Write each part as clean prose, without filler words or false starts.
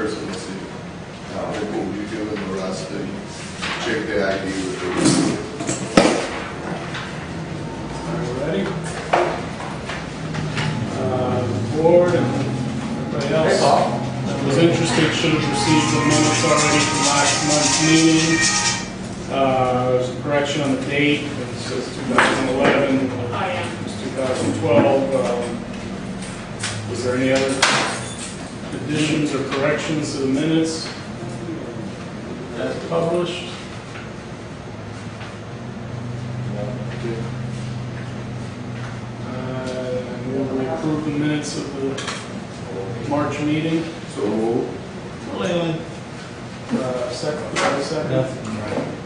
person to see. You give them a roster, you check their ID with them. Are you ready? The board and everybody else that was interested should have received the minutes already from last month's meeting. There's a correction on the date. It says 2011. It's 2012. Was there any other additions or corrections to the minutes as published? Will we approve the minutes of the March meeting? So move. Second, second.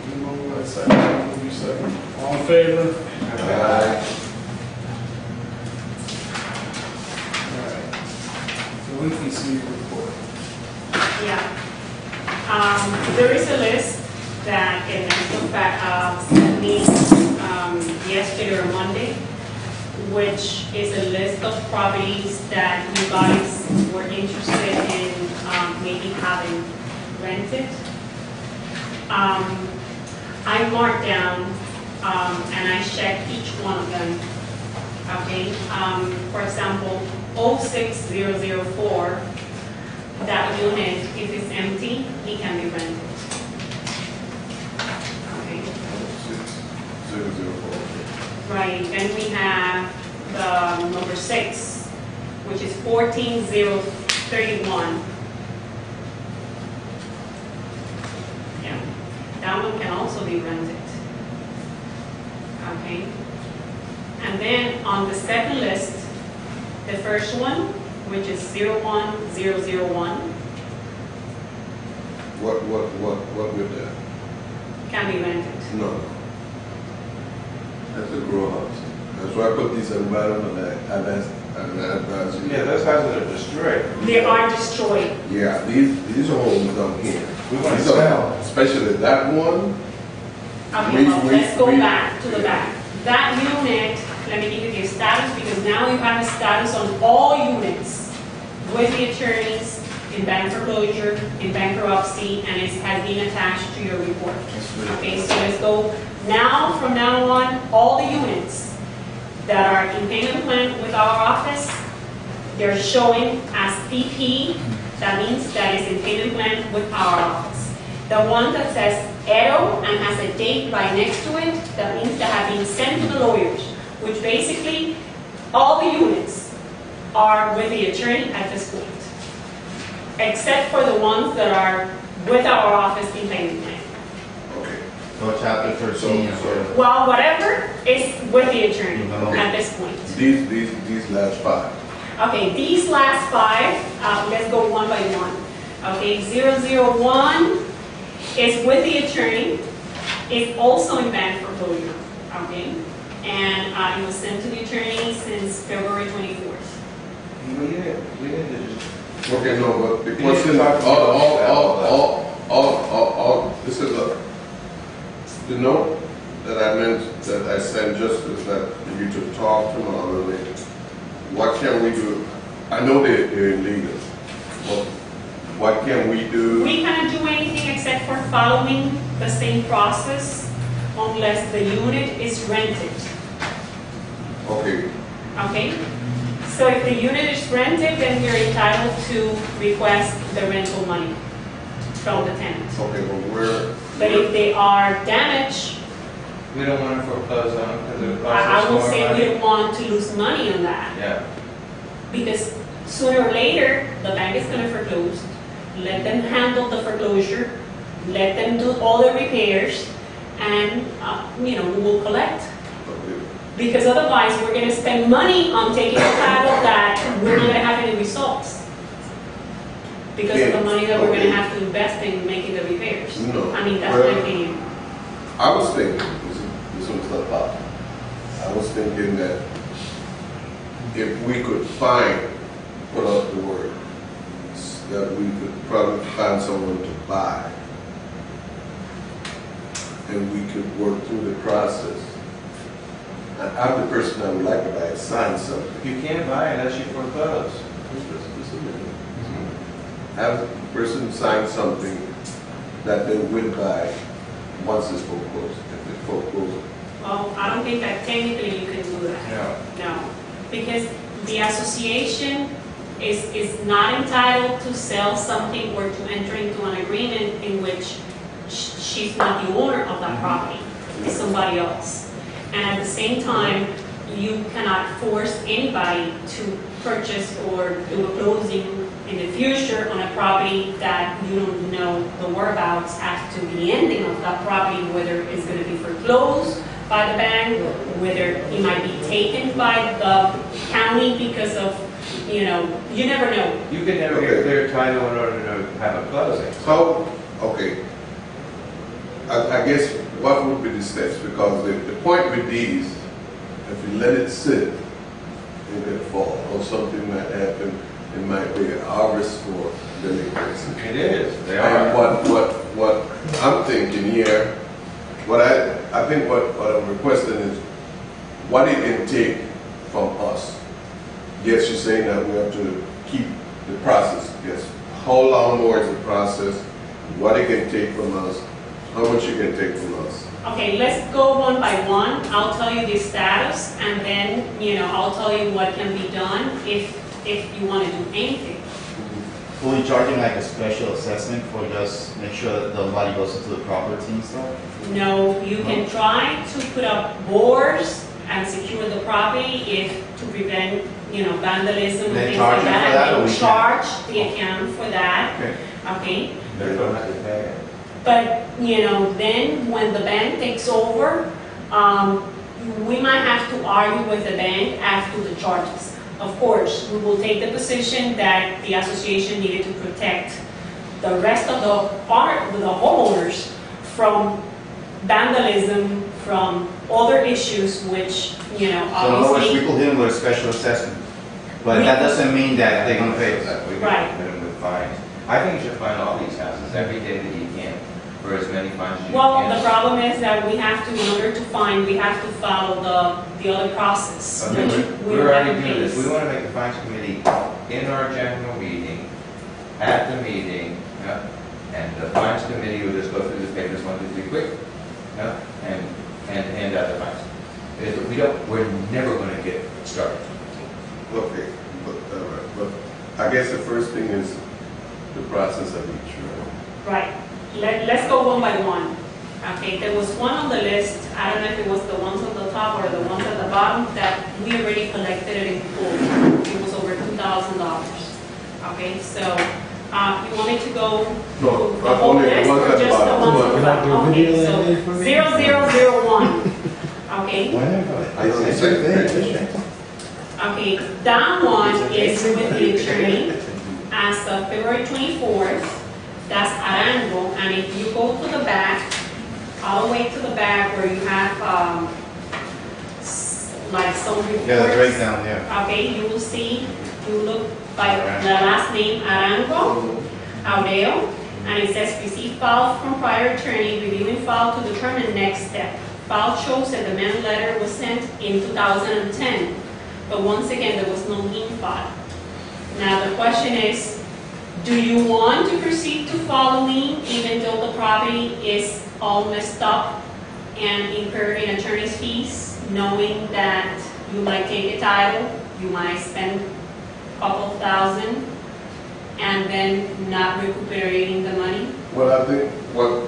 You move that second, move you second. All in favor? Aye. All right. Delinquency report. Yeah. There is a list that sent me yesterday or Monday, which is a list of properties that you guys were interested in maybe having rented. I marked down and I checked each one of them. Okay. For example, 06004. That unit, if it's empty, it can be rented. Okay. 6004. Right. Then we have the number 6, which is 14031. Yeah. That one can also be rented. Okay. And then on the second list, the first one, which is 01001, What with that? can be rented. No. That's a grow house. That's why I put these environmental advisory. Yeah, those houses are destroyed. They are destroyed. Yeah, these are homes down here. We want to These are- sell. Especially that one. Okay, well, let's go back to the back. That unit, let me give you the status, because now you have a status on all units with the attorneys in bank foreclosure, in bankruptcy, and it has been attached to your report. Okay, so let's go now, from now on, all the units that are in payment plan with our office, they're showing as PP. That means that it's in payment plan with our office. The one that says Edo and has a date right next to it, that means that have been sent to the lawyers, which basically all the units are with the attorney at this point, except for the ones that are with our office in payment plan. Okay. Go chapter 13. Well, whatever is with the attorney at this point. These last 5. Okay, these last 5, let's go one by one. Okay, 001 is with the attorney. It's also in bank foreclosure. Okay, and it was sent to the attorney since February 24th. We didn't just. Okay, no, but the You question, need to talk to this is the note that I meant, that I sent just is that you to talk to Marbella. What can we do? I know they're illegal, but what can we do? We can't do anything except for following the same process unless the unit is rented. Okay, Okay? So if the unit is rented, then you're entitled to request the rental money from the tenant. okay, but where? But if they are damaged, We don't want to foreclose on them because it would cost I us would more say we money. don't want to lose money on that. Yeah. Because sooner or later, the bank is going to foreclose. Let them handle the foreclosure. Let them do all the repairs. And, we will collect. Okay. Because otherwise, we're going to spend money on taking a title that we're not going to have any results. Because of the money that we're going to have to invest in making the repairs. No. I mean, that's Well, my opinion. I was thinking, this one's not pop. I was thinking that if we could put up the word, that we could probably find someone to buy. And we could work through the process. And I'm the person that would like to buy, sign something. You can't buy it unless you foreclose. have the person sign something that they will buy once it's foreclosed, if it's foreclosed. Well, I don't think that technically you can do that. No, because the association is not entitled to sell something or to enter into an agreement in which she's not the owner of that property, it's somebody else. And at the same time, you cannot force anybody to purchase or do a closing in the future on a property that you don't know the whereabouts as to the ending of that property, whether it's going to be foreclosed by the bank, whether it might be taken by the county because of, you never know. You can never get clear title in order to have a closing. So, okay, I guess what would be the steps? Because the point with these, if you let it sit, it could fall or something might happen. It might be a harvest for delinquency. It is, they And are. what I'm thinking here, I think what I'm requesting is what it can take from us. Yes, you're saying that we have to keep the process. Yes. How long more is the process? What it can take from us? How much it can take from us? Okay, let's go one by one. I'll tell you the status, and then, I'll tell you what can be done if you want to do anything. Will you charging like a special assessment for just make sure that the money goes into the property and stuff? No, you can try to put up boards and secure the property if to prevent, vandalism and They things charge like you for that. that, or And we they'll can? charge the account for that, Okay. okay? They don't have to pay it. But, then when the bank takes over, we might have to argue with the bank as to the charges. Of course, we will take the position that the association needed to protect the rest of the homeowners from vandalism, from other issues which, So in other words, we obviously. could hit them with a special assessment. But that doesn't mean that they're gonna pay us. We Right. can hit them with fines. I think you should fine all these houses every day that you can, for as many fines as you Well, can. the problem is that we have to, in order to find, we have to follow the other process. Okay, which we we're don't have already in doing this. place. We want to make the fines committee in our general meeting, at the meeting, and the fines committee will just go through the papers 1, 2, 3 quick, and hand out the fines. We're never going to get started. Okay, but I guess the first thing is the process of each, right? Right. Let's go one by one. Okay, there was one on the list, I don't know if it was the ones on the top or the ones at the bottom, that we already collected it in full. It was over $2,000. Okay, so, you want me to go No, through the whole only the list ones or at the just the bottom. ones on the You're not bottom? doing Okay, video so editing for me? 0001. Okay, I say the same thing. okay, that one is with the attorney as of February 24th. That's Arango, and if you go to the back, all the way to the back where you have, like some reports. Yeah, the breakdown, yeah. Okay, you will see, you look by the last name Arango, Aureo, and it says receive file from prior attorney, reviewing file to determine next step. File shows that the demand letter was sent in 2010, but once again, there was no lien file. Now, the question is, do you want to proceed to file a lien even though the property is all messed up and incur in attorney's fees, knowing that you might take a title, you might spend a couple thousand, and then not recuperating the money? Well,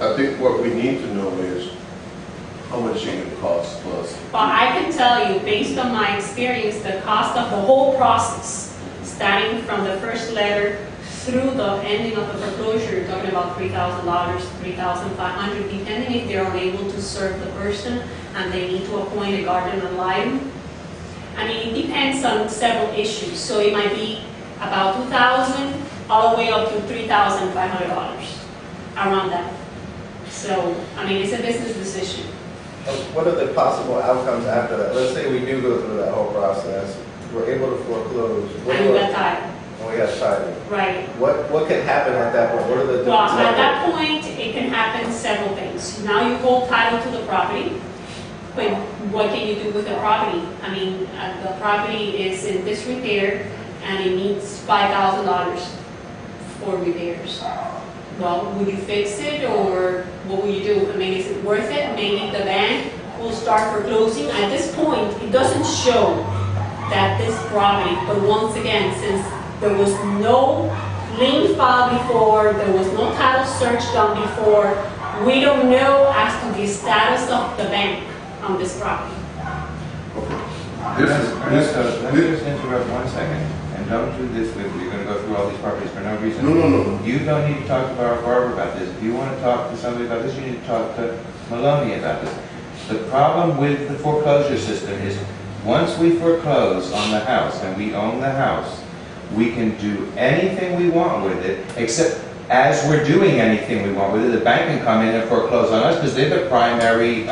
I think what we need to know is how much it would cost us. But I can tell you, based on my experience, the cost of the whole process, starting from the first letter through the ending of the foreclosure, you're talking about $3,000, $3,500, depending if they're unable to serve the person and they need to appoint a guardian ad litem. I mean, it depends on several issues. So it might be about $2,000 all the way up to $3,500, around that. So, I mean, it's a business decision. What are the possible outcomes after that? Let's say we do go through that whole process, we're able to foreclose. And you got title. And we got title. Right. What can happen at that point? What are the Well, different at that levels? point, it can happen several things. Now you hold title to the property, but what can you do with the property? I mean, the property is in disrepair and it needs $5,000 for repairs. Well, would you fix it or what will you do? I mean, is it worth it? Maybe the bank will start foreclosing. At this point, it doesn't show that this property, but once again, since there was no lien filed before, there was no title search done before, we don't know as to the status of the bank on this property. Let me just interrupt 1 second, and don't do this with, you're gonna go through all these properties for no reason. No. You don't need to talk to Barbara Barber about this. If you want to talk to somebody about this, you need to talk to Maloney about this. The problem with the foreclosure system is, once we foreclose on the house and we own the house, we can do anything we want with it, except as we're doing anything we want with it, the bank can come in and foreclose on us because they're the primary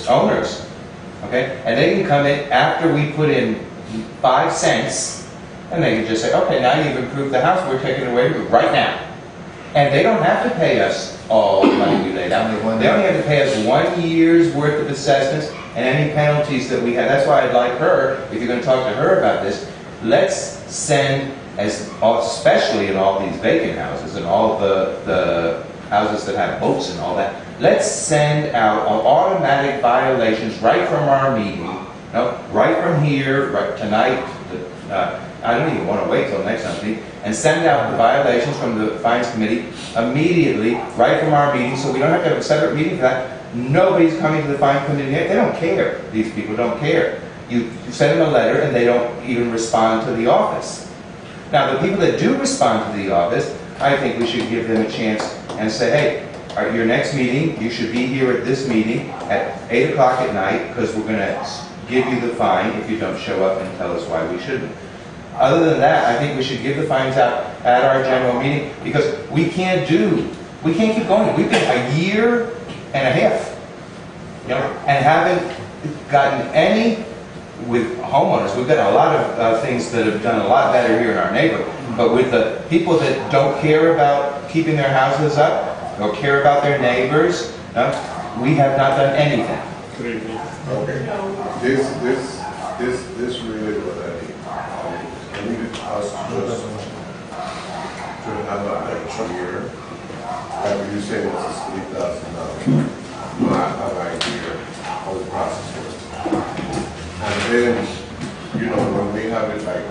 owners. Okay? And they can come in after we put in 5 cents, and they can just say, okay, now you've improved the house, we're taking it away right now. And they don't have to pay us all the money we laid out. They only have to pay us 1 year's worth of assessments and any penalties that we have. That's why I'd like her, if you're going to talk to her about this, let's send, especially in all these vacant houses and all the houses that have boats and all that, let's send out automatic violations right from our meeting, right from here, right tonight. I don't even want to wait till next month's meeting, and send out the violations from the fines committee immediately, right from our meeting, so we don't have to have a separate meeting for that. Nobody's coming to the fines committee. They don't care. These people don't care. You send them a letter and they don't even respond to the office. Now, the people that do respond to the office, I think we should give them a chance and say, hey, your next meeting, you should be here at this meeting at 8 o'clock at night, because we're going to give you the fine if you don't show up and tell us why we shouldn't. Other than that, I think we should give the fines out at our general meeting, because we can't keep going. We've been a year and a half, and haven't gotten any with homeowners. We've got a lot of things that have done a lot better here in our neighborhood, but with the people that don't care about keeping their houses up, don't care about their neighbors, we have not done anything. Okay. This really what I need. I needed us just to have an extra year. Like you saying, this is $3,000. I have an idea how the process works. And then, when we have it like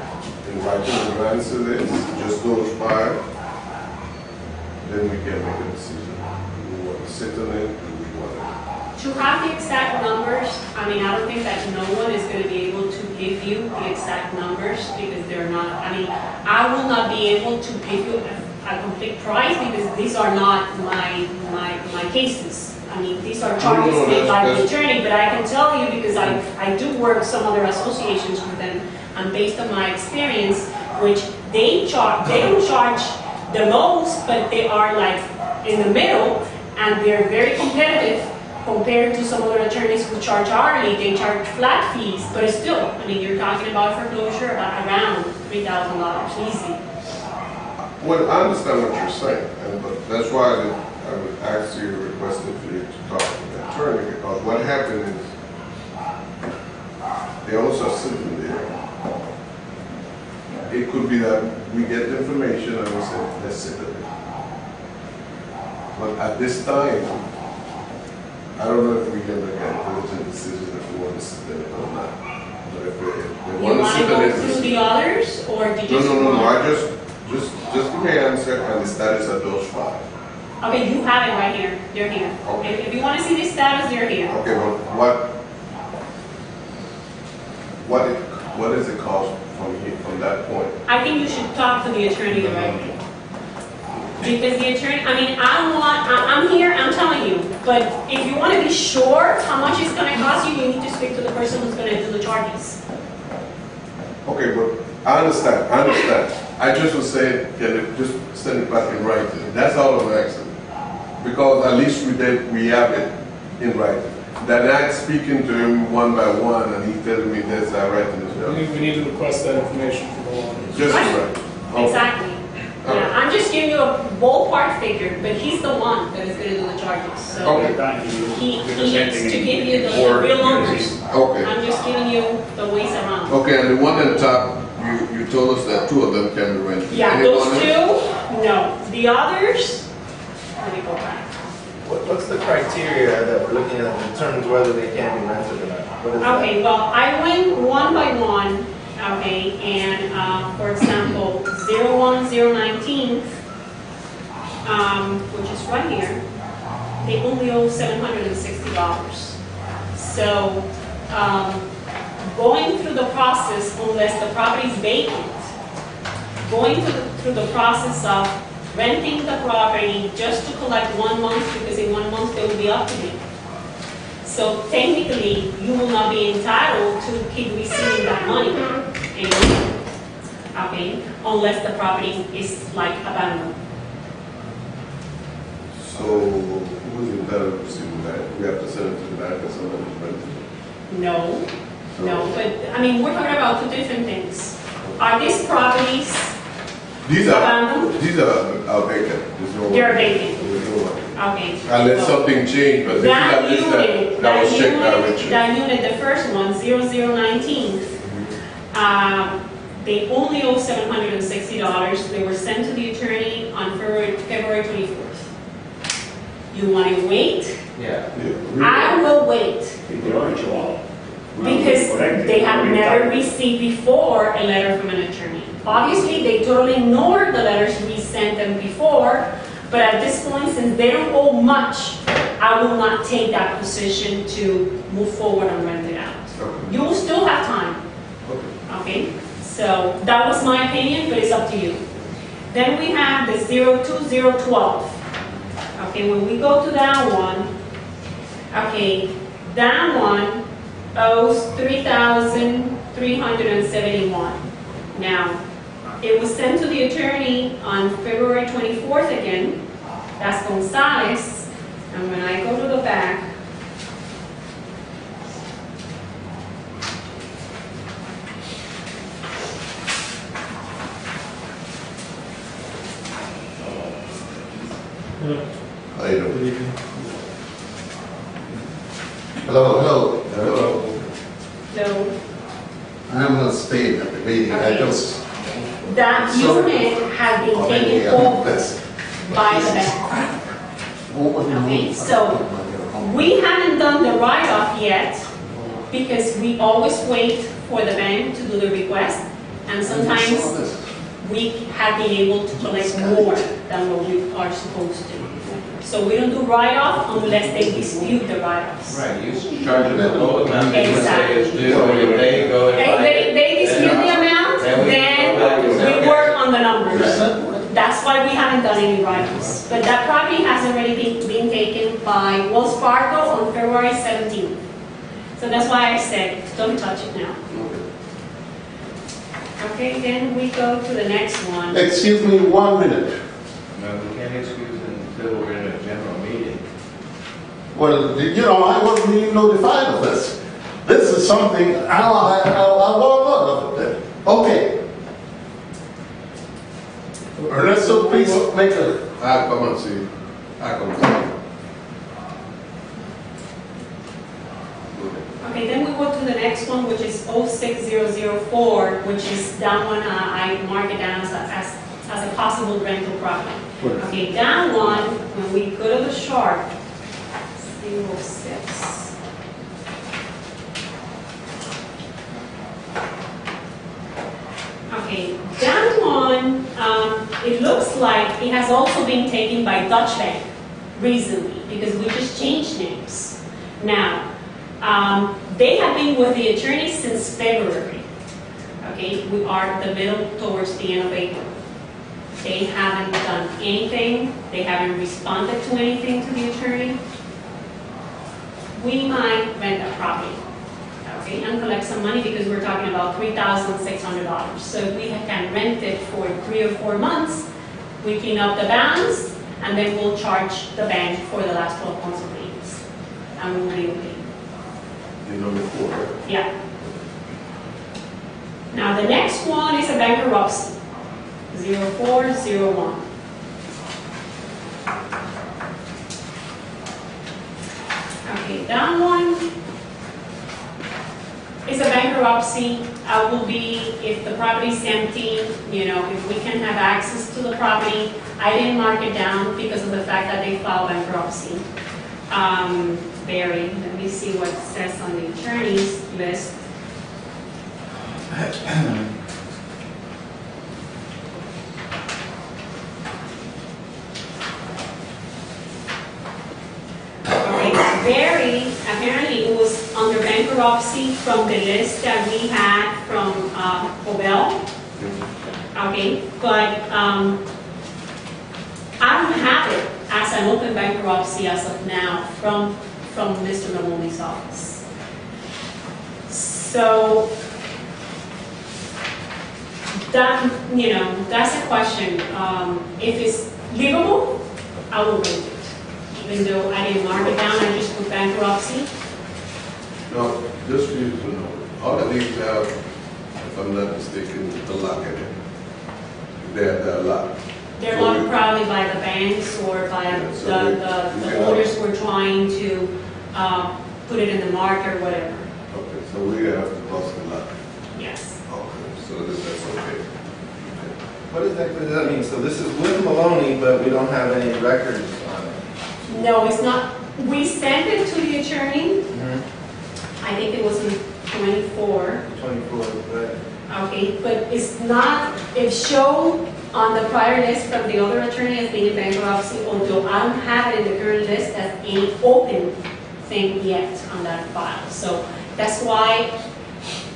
in writing advance of this, just goes by, then we can make a decision. Do we want to sit on it? Do we want To have the exact numbers, I mean, I don't think that no one is going to be able to give you the exact numbers, because they're not, I mean, I will not be able to give you a complete price, because these are not my cases. I mean, these are charges made by the attorney, but I can tell you, because I do work some other associations with them, and based on my experience, which they don't charge the most, but they are like in the middle, and they're very competitive compared to some other attorneys who charge hourly. They charge flat fees, but still, I mean, you're talking about foreclosure about around $3,000 easy. Well, I understand what you're saying, but that's why I would ask you, requested for you to talk to the attorney, because what happened is they also sitting there. It could be that we get the information and we say, let's sit on it. But at this time, I don't know if we can make a diligent decision if we want to sit on it or not. But if they You want to want to sit on go it, through the others, or did you? no. I just give me an answer and the status of those 5. Okay, you have it right here. They're here. Okay. If you want to see the status, they're here. Okay, but what is the cost from that point? I think you should talk to the attorney directly. Because the attorney, I mean, I'm here, I'm telling you, but if you want to be sure how much it's going to cost you, you need to speak to the person who's going to do the charges. Okay, but I understand. I just was saying, just send it back in writing. That's all I'm asking. Because at least we have it in writing. Then I'm speaking to him one by one, and he's telling me this, I writing this down. We need to request that information from the law. Just Right. right. Okay. Exactly. Yeah, I'm just giving you a ballpark figure, but he's the one that is going to do the charges. So Okay. he needs to give you the real numbers. Okay. I'm just giving you the ways around. Okay, and the one at the top, you You told us that 2 of them can be rented. Yeah, Anyone those else? 2, no. The others, let me go back. What's the criteria that we're looking at that determines whether they can be rented or not? What is that? Okay, well, I went one by one, okay, and, for example, 01019, which is right here, they only owe $760. So, going through the process, unless the property is vacant, going through the process of renting the property just to collect 1 month, because in 1 month they will be up to date. So technically, you will not be entitled to keep receiving that money anymore, okay, unless the property is like abandoned. So who's entitled to receive the bank? We have to send it to the bank and someone is renting it. No, but, I mean, we're talking about 2 different things. Are these properties These are abandoned? vacant. There's no one. They're vacant. There's no one. Okay. Unless well, something changed, but this is That at least unit, that was checked by Richard. that unit, the first one, 0019, they only owe $760. They were sent to the attorney on February 24th. You want to wait? Yeah. I will wait, because they have never received before a letter from an attorney. Obviously, they totally ignored the letters we sent them before, but at this point, since they don't owe much, I will not take that position to move forward and rent it out. Okay. You will still have time, Okay. okay? So that was my opinion, but it's up to you. Then we have the 02012. Okay, when we go to that one, okay, that one owes $3,371. Now, it was sent to the attorney on February 24th again. That's Gonzalez. And when I go to the back, How you doing? Hello. so I'm not staying at the meeting. I just. that unit has been taken over by the bank. Okay, so we haven't done the write-off yet because we always wait for the bank to do the request, and sometimes we have been able to collect more than what we are supposed to. So we don't do write-off unless they dispute the write-offs. Right, you charge them the whole amount that you say is due, and if they go and If find it. they dispute the amount, then we work on the numbers. That's why we haven't done any write-offs. But that property has already been taken by Wells Fargo on February 17th. So that's why I said, don't touch it now. Okay, then we go to the next one. Excuse me 1 minute. No, we can't excuse it until we're in a general meeting. Well, you know, I wasn't even notified of this. This is something, I want of it. Okay. Ernesto, please make a, I'll come and see. I'll come and see. Okay, then we go to the next one, which is 06004, which is that one I mark it down as a possible rental property. Okay, that one, when we go to the chart, 06. Okay, that one, it looks like it has also been taken by Dutch Bank recently because we just changed names. Now, they have been with the attorney since February. Okay, we are the middle towards the end of April. They haven't done anything. They haven't responded to anything to the attorney. We might rent that property, okay, and collect some money because we're talking about $3,600. So if we can rent it for 3 or 4 months, we clean up the balance, and then we'll charge the bank for the last 12 months of payments. And we will be okay. You know before, right? Yeah. Now the next one is a bankruptcy, 0401. Okay, that one is a bankruptcy will be if the property is empty, you know, if we can have access to the property. I didn't mark it down because of the fact that they filed bankruptcy. Barry, let me see what it says on the attorney's list. Barry, apparently it was under bankruptcy from the list that we had from Marbella. Okay, but I don't have it as an open bankruptcy as of now from Mr. Maloney's office. So that, you know, that's a question. If it's livable, I will waive it. Even though I didn't mark it down, I just put bankruptcy. No, just for you to know, all of these have, if I'm not mistaken, a lock in it. They're locked. They're locked probably by the banks or by the owners who are trying to put it in the market or whatever. Okay, so we have to bust the lock. Yes. Okay, so that's okay. What exactly does that mean? So this is with Maloney, but we don't have any records on it. No, it's not. We sent it to the attorney. Mm-hmm. I think it was in 24. 24, right? Okay, but it's not, it showed on the prior list from the other attorney as being in bankruptcy, although I don't have it in the current list as any open thing yet on that file. So that's why,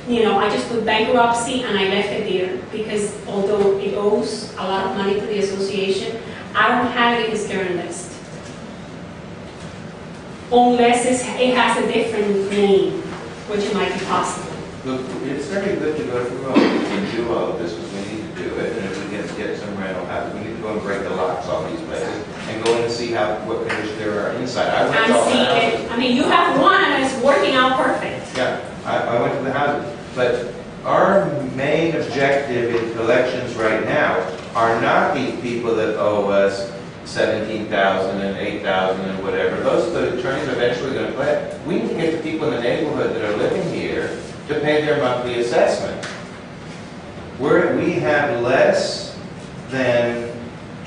you know, I just put bankruptcy and I left it there because although it owes a lot of money to the association, I don't have it in his current list. Unless it has a different name, which might be possible. Look, it's very good to go through all this and do all of this because we need to do it. And if we can get some rental houses, we need to go and break the locks off these places and go in and see what condition there are inside. I went to all the houses. I mean, you have one and it's working out perfect. Yeah, I went to the houses. But our main objective in collections right now are not these people that owe us $17,000 and $8,000 and whatever. Those are the attorneys eventually going to play. We need to get the people in the neighborhood that are living here to pay their monthly assessment. We have less than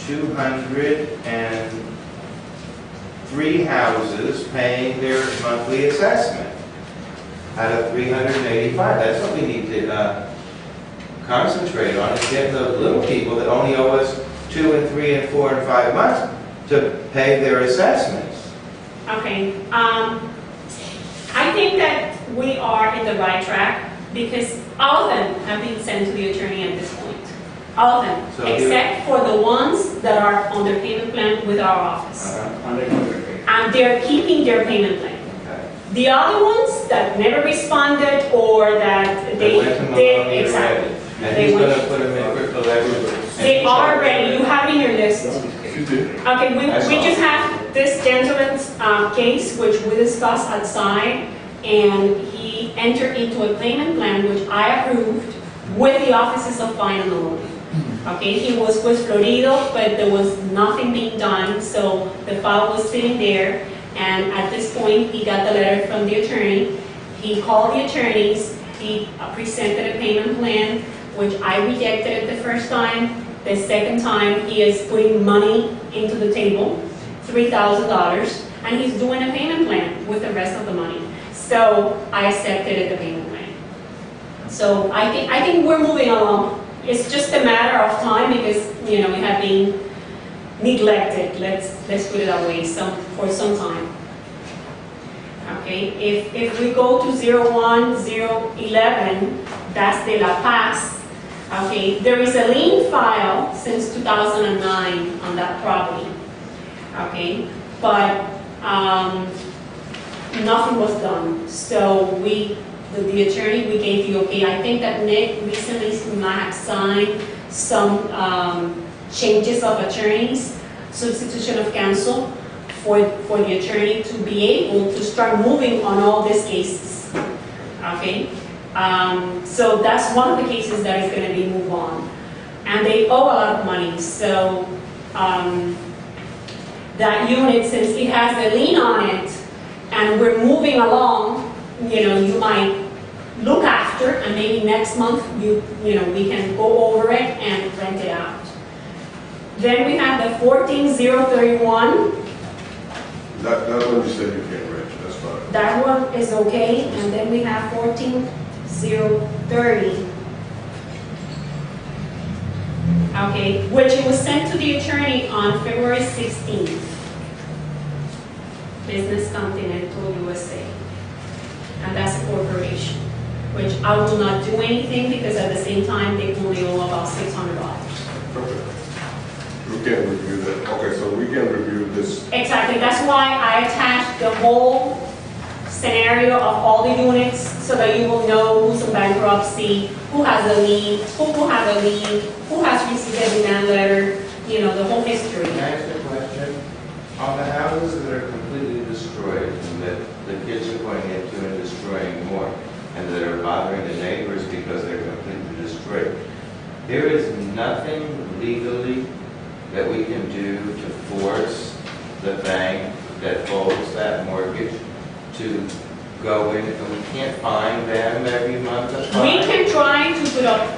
203 houses paying their monthly assessment out of 385. That's what we need to concentrate on, is getting those little people that only owe us 2 and 3 and 4 and 5 months to pay their assessments. Okay, I think that we are in the right track because all of them have been sent to the attorney at this point. All of them, So except for the ones that are on their payment plan with our office. And they're keeping their payment plan. Okay. The other ones that never responded or that They went to Maloney exactly. already. And They he's went- going to put them in for collection. They are ready, you have it in your list. You did? Okay, we I saw. just have this gentleman's case, which we discussed outside, and he entered into a payment plan, which I approved with the offices of Fine and Maloney. Okay, he was with Florido, but there was nothing being done, so the file was sitting there, and at this point, he got the letter from the attorney. He called the attorneys, he presented a payment plan, which I rejected it the first time. The second time, he is putting money into the table, $3,000, and he's doing a payment plan with the rest of the money. So I accepted the payment plan. So I think we're moving along. It's just a matter of time because, you know, we have been neglected. Let's put it that way, for some time. Okay, if we go to 01011, that's De La Paz. Okay, there is a lien file since 2009 on that property. Okay, but nothing was done. So the attorney, we gave the okay. I think that Nick recently might have signed some changes of attorneys, substitution of counsel for the attorney to be able to start moving on all these cases. Okay. So that's one of the cases that is going to be moved on. And they owe a lot of money. So that unit, since it has a lien on it, and we're moving along, you know, you might look after, and maybe next month, we can go over it and rent it out. Then we have the 14031. That one you said you can't rent, that's fine. That one is okay, and then we have 14030. Okay, which it was sent to the attorney on February 16th. Business Continental USA. And that's a corporation, which I will not do anything because at the same time, they only owe about $600. Okay. We can review that. Okay, so we can review this. Exactly, that's why I attached the whole scenario of all the units so that you will know who's in bankruptcy, who has a lien, who has a lien, who has received a demand letter, the whole history. Can I ask a question? On the houses that are completely destroyed and that the kids are going into and destroying more and that are bothering the neighbors because they're completely destroyed, there is nothing legally that we can do to force the bank that holds that mortgage to go in, and we can't fine them every month? We can try to put up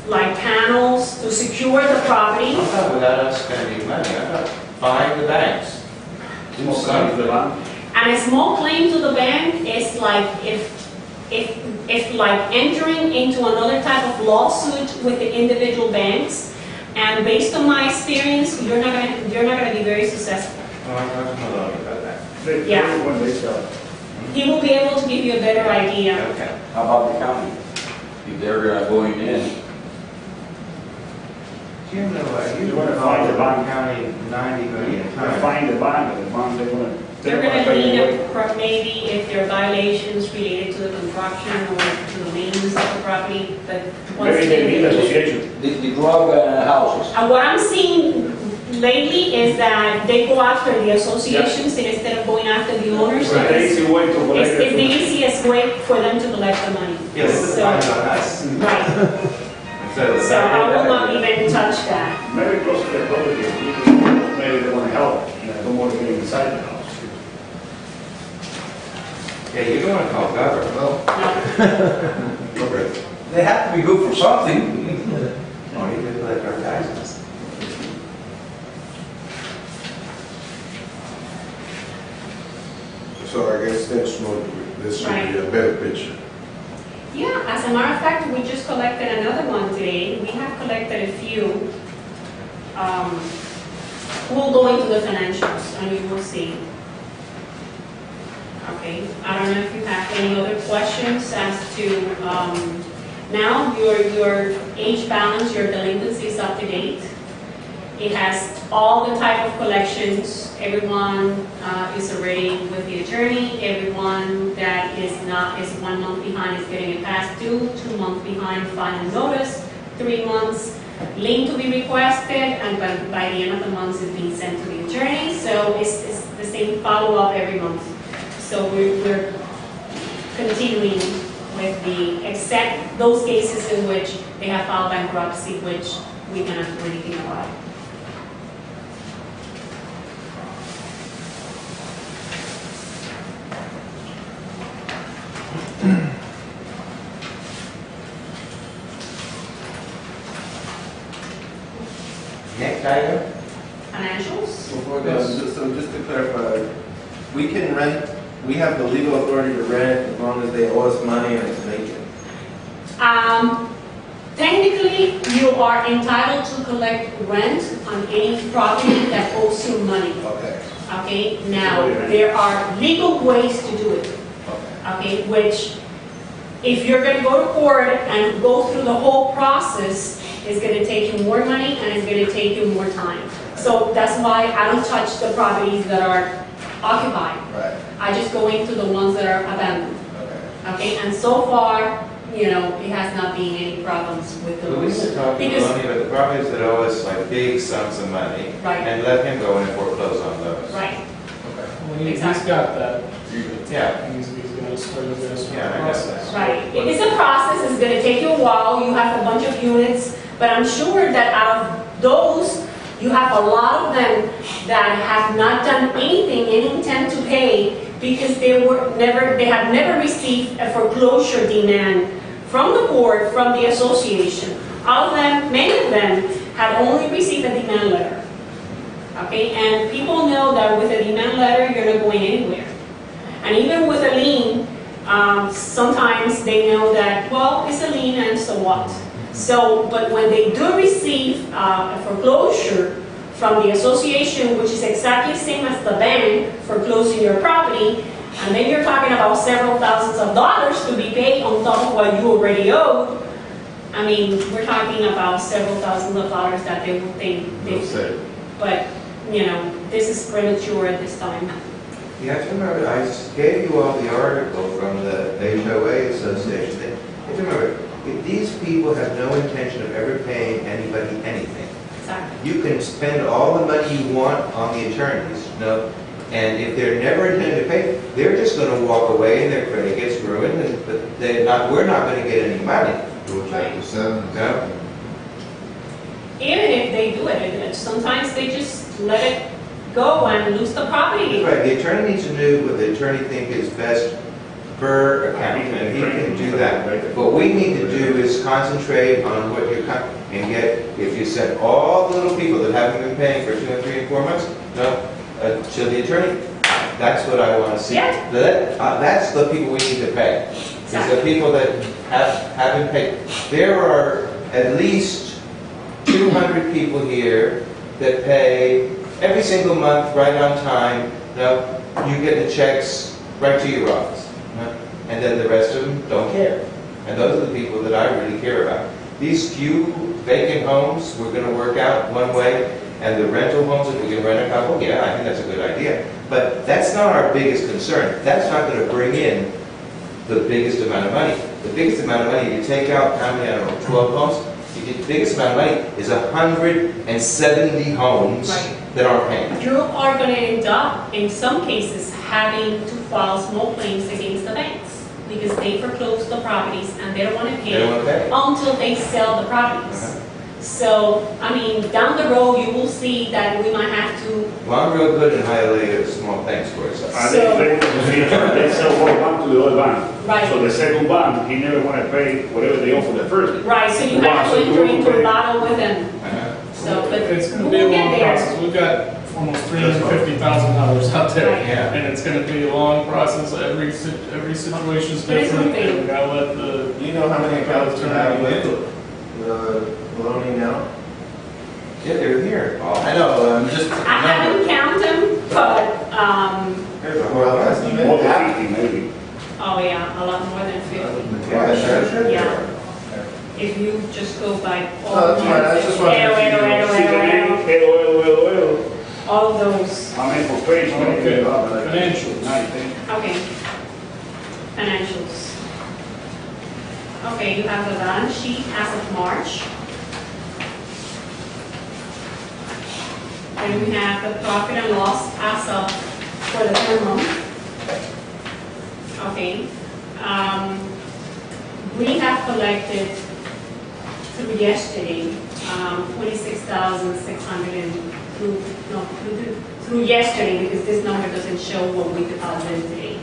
like panels to secure the property. I'm not without us spending money, I'm not fine the banks. Do something. And a small claim to the bank is like if like entering into another type of lawsuit with the individual banks. And based on my experience, you're not gonna be very successful. Oh, I'm not about that. Yeah. When they sell it. He will be able to give you a better idea. Okay. How about the county? If they're going in, Jim, you You wanna find the bond. county 90 million they're times. finding the bond, but the bond, they want to. They're gonna need maybe if there are violations related to the construction or to the maintenance of the property, but once Maybe they need again. association. The drug houses. And what I'm seeing lately is that they go after the associations instead of going after the owners. It's an easy way to collect It's the it. easiest way for them to collect the money. Yes, it's So, fine on us. right, Instead of the so I will not even touch that. Maybe close to their property, maybe they want to help, don't want to get inside the house. Yeah, you don't want to call government. No. Okay. They have to be good for something. Oh, you could collect our taxes. So I guess next month, this should be a better picture. Yeah, as a matter of fact, we just collected another one today. We have collected a few. We'll go into the financials and you will see. Okay, I don't know if you have any other questions as to, now your age balance, your delinquency is up to date. It has all the type of collections. Everyone is already with the attorney. Everyone that is 1 month behind is getting it past due, 2 months behind final notice, 3 months lien to be requested, and by the end of the month it's being sent to the attorney. So it's the same follow-up every month. So we're continuing with except those cases in which they have filed bankruptcy, which we cannot do anything about. Next item? Financials? Before that, so just to clarify, we can rent, we have the legal authority to rent as long as they owe us money and it's vacant. Technically, you are entitled to collect rent on any property that owes you money. Okay. Okay, now, there are legal ways to do it. Okay, which, if you're gonna go to court and go through the whole process, it's gonna take you more money and it's gonna take you more time. So that's why I don't touch the properties that are occupied. Right. I just go into the ones that are abandoned. Okay. Okay, and so far, it has not been any problems with But we those. should talk to Because- Lonnie about the properties that owe us like big sums of money. Right. And let him go and foreclose on those. Right, Well, he's Exactly. got that. Yeah. He's got to start with this Yeah, I guess process. right. It is a process, it's gonna take you a while, you have a bunch of units, but I'm sure that out of those, you have a lot of them that have not done anything, any intent to pay, because they have never received a foreclosure demand from the board, from the association. All of them, many of them, had only received a demand letter. Okay, and people know that with a demand letter, you're not going anywhere. And even with a lien, sometimes they know that, well, it's a lien and so what? So, but when they do receive a foreclosure from the association, which is exactly the same as the bank foreclosing your property, and then you're talking about several thousands of dollars to be paid on top of what you already owe. I mean, we're talking about several thousands of dollars that they will think they say. But, you know, this is premature at this time. You have to remember, I gave you all the article from the HOA Association. You have to remember, if these people have no intention of ever paying anybody anything. Exactly. You can spend all the money you want on the attorneys, you know, and if they're never intending to pay, they're just going to walk away and their credit gets ruined, and, but we're not going to get any money. Do Chapter 7. No? Even if they do it, sometimes they just let it go and lose the property. Right, the attorney needs to do what the attorney thinks is best per account, and he can do that. What we need to do is concentrate on what you're, and get, if you send all the little people that haven't been paying for 2 and 3 and 4 months, no, to the attorney, that's what I want to see. Yeah. That's the people we need to pay. It's the people that haven't paid. There are at least 200 people here that pay every single month, right on time. No, you get the checks right to your office. No? And then the rest of them don't care. And those are the people that I really care about. These few vacant homes, we're going to work out one way. And the rental homes, if we can rent a couple, yeah, I think that's a good idea. But that's not our biggest concern. That's not going to bring in the biggest amount of money. The biggest amount of money, you take out, how many, I don't know, 12 homes? The biggest amount of money is 170 homes that aren't paying. You are going to end up, in some cases, having to file small claims against the banks because they foreclose the properties and they don't want to pay, until they sell the properties. So, I mean, down the road, you will see that we might have to... Well, I'm real good in highlighting small things for us. They sell one bank to the other bank. Right. So the second bank, he never want to pay whatever they offer the first. Right, so you have to enter into a battle with them. So, but It's going to be a long process. We've got almost $350,000 out there, and it's going to be a long process. Every situation is different, and we got to let the... Do you know how many accounts you have with Maloney now? Yeah, they're here. Oh, I know, just I haven't counted them, but, There's a rough estimate. More than 50 maybe. oh yeah, a lot more than 50. yeah. If you just go by all No, that's fine. I just wanted to Oil. all of those. I mean, for page, Okay, financial. financials. Okay. Financials. Okay, you have the balance sheet as of March. Then we have the profit and loss as of for the third month. Okay. We have collected through yesterday, 26,600 through yesterday, because this number doesn't show what we deposited today.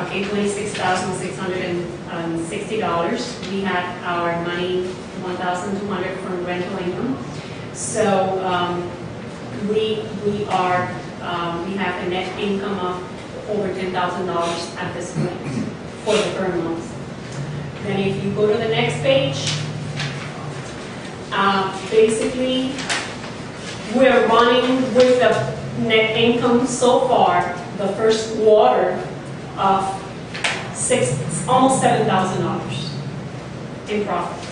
Okay, $26,660. We had our money, 1,200 from rental income. So we have a net income of over $10,000 at this point for the third month. Then if you go to the next page, basically we're running with the net income so far, the first quarter, of almost $7,000 in profit.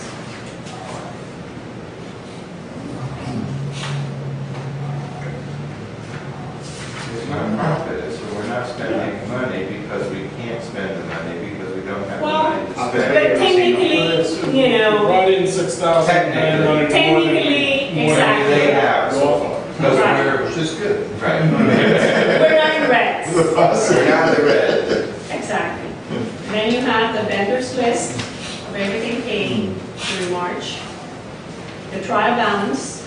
It's not profit, so we're not spending money because we can't spend the money because we don't have the Well, money to but spend. technically, you know, Brought in 6,900. technically, exactly. They have, because Right. which is good. Right. We're not in red. We're not the red. Exactly. Then you have the vendors list of everything paid during March, the trial balance,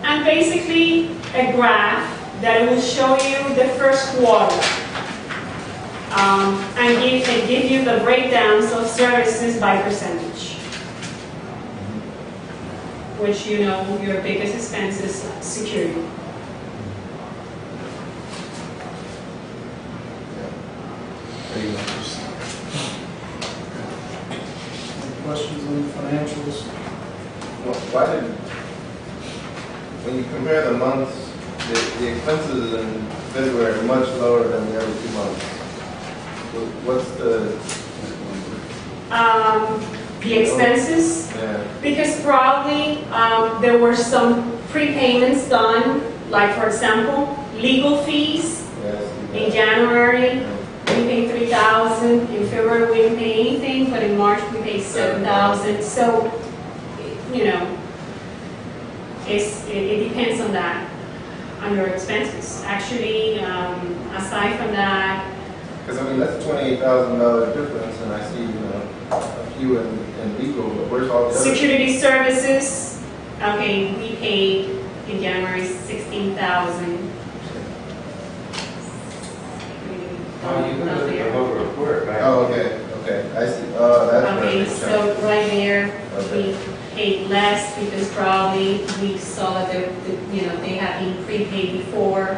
and basically a graph that will show you the first quarter. And give you the breakdowns of services by percentage. Which you know your biggest expense is security. Any questions on the financials? Why did, when you compare the months, the expenses in February are much lower than the other 2 months? What's the expenses? yeah. Because probably there were some prepayments done, like for example, legal fees. Yes, In January, we paid $3,000. In February, we didn't pay anything, but in March, we paid $7,000. So, you know, it depends on that, on your expenses. Actually, aside from that, because I mean that's $28,000 difference, and I see a few in legal, but where's all the other? security services, okay, we paid in January $16,000. Oh, you can look at the whole report, right? Oh, okay, I see. Oh, that's where Okay, it's so right there, Okay. we paid less because probably we saw that, you know, they had been prepaid before.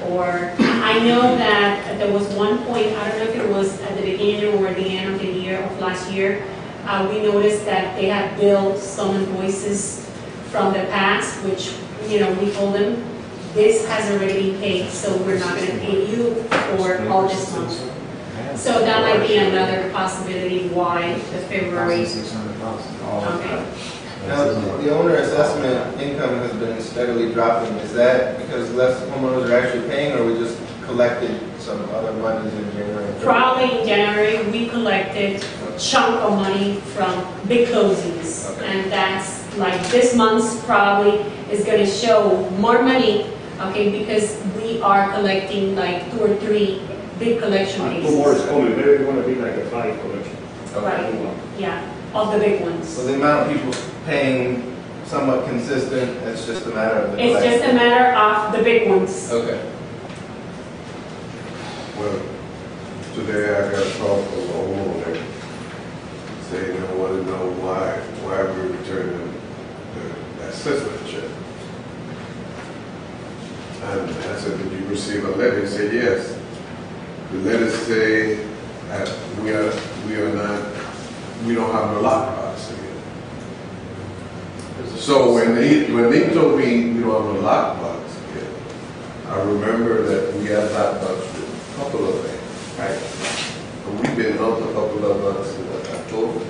Or I know that there was one point, I don't know if it was at the beginning or the end of the year of last year, we noticed that they had billed some invoices from the past, which, you know, we told them, this has already been paid, so we're not going to pay you for all this month. So that might be another possibility why the February. Okay. Now, the owner assessment income has been steadily dropping. Is that because less homeowners are actually paying, or we just collected some other monies in January? and February? Probably in January, we collected a chunk of money from big closings. Okay. And that's like this month's probably is going to show more money, okay, because we are collecting like 2 or 3 big collection Two cases. more is coming, maybe it's gonna be like a 5 collection. Right, yeah, of the big ones. So the amount of people paying somewhat consistent, it's just a matter of the It's just a matter of the big ones. Okay. Well, today I got a call from a homeowner saying they want to know why we're returning the assessment check. And I said, did you receive a letter? He said, yes. The letter say that we don't have no lockbox again. So when they told me we don't have no lockbox again, I remember that we had lockbox for a couple of things, right? And we've been out a couple of months in October.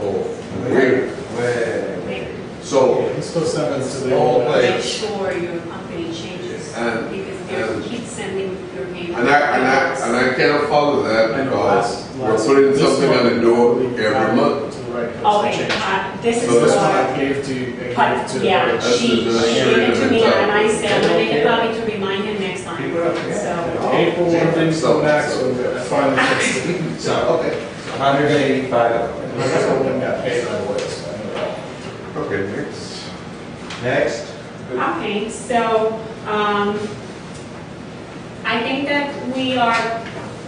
Oh, wait. So Wait. Still send it to the. All Make place. sure your company changes, And- because they keep sending your payment. And I can't follow that I know, because we're last- putting this something on the month, door we every found month. To the right place to Okay, change. this is So This that's one what, I gave to, yeah, That's she the- gave it to me, that's- and I said, I'm gonna make a copy to remind him next time. Keep it up, yeah. So, April, when things come back, so I finally fixed it. So, okay, 185. The rest of them got paid right away, so I know that. Okay, next. Next. okay, so, I think that we are,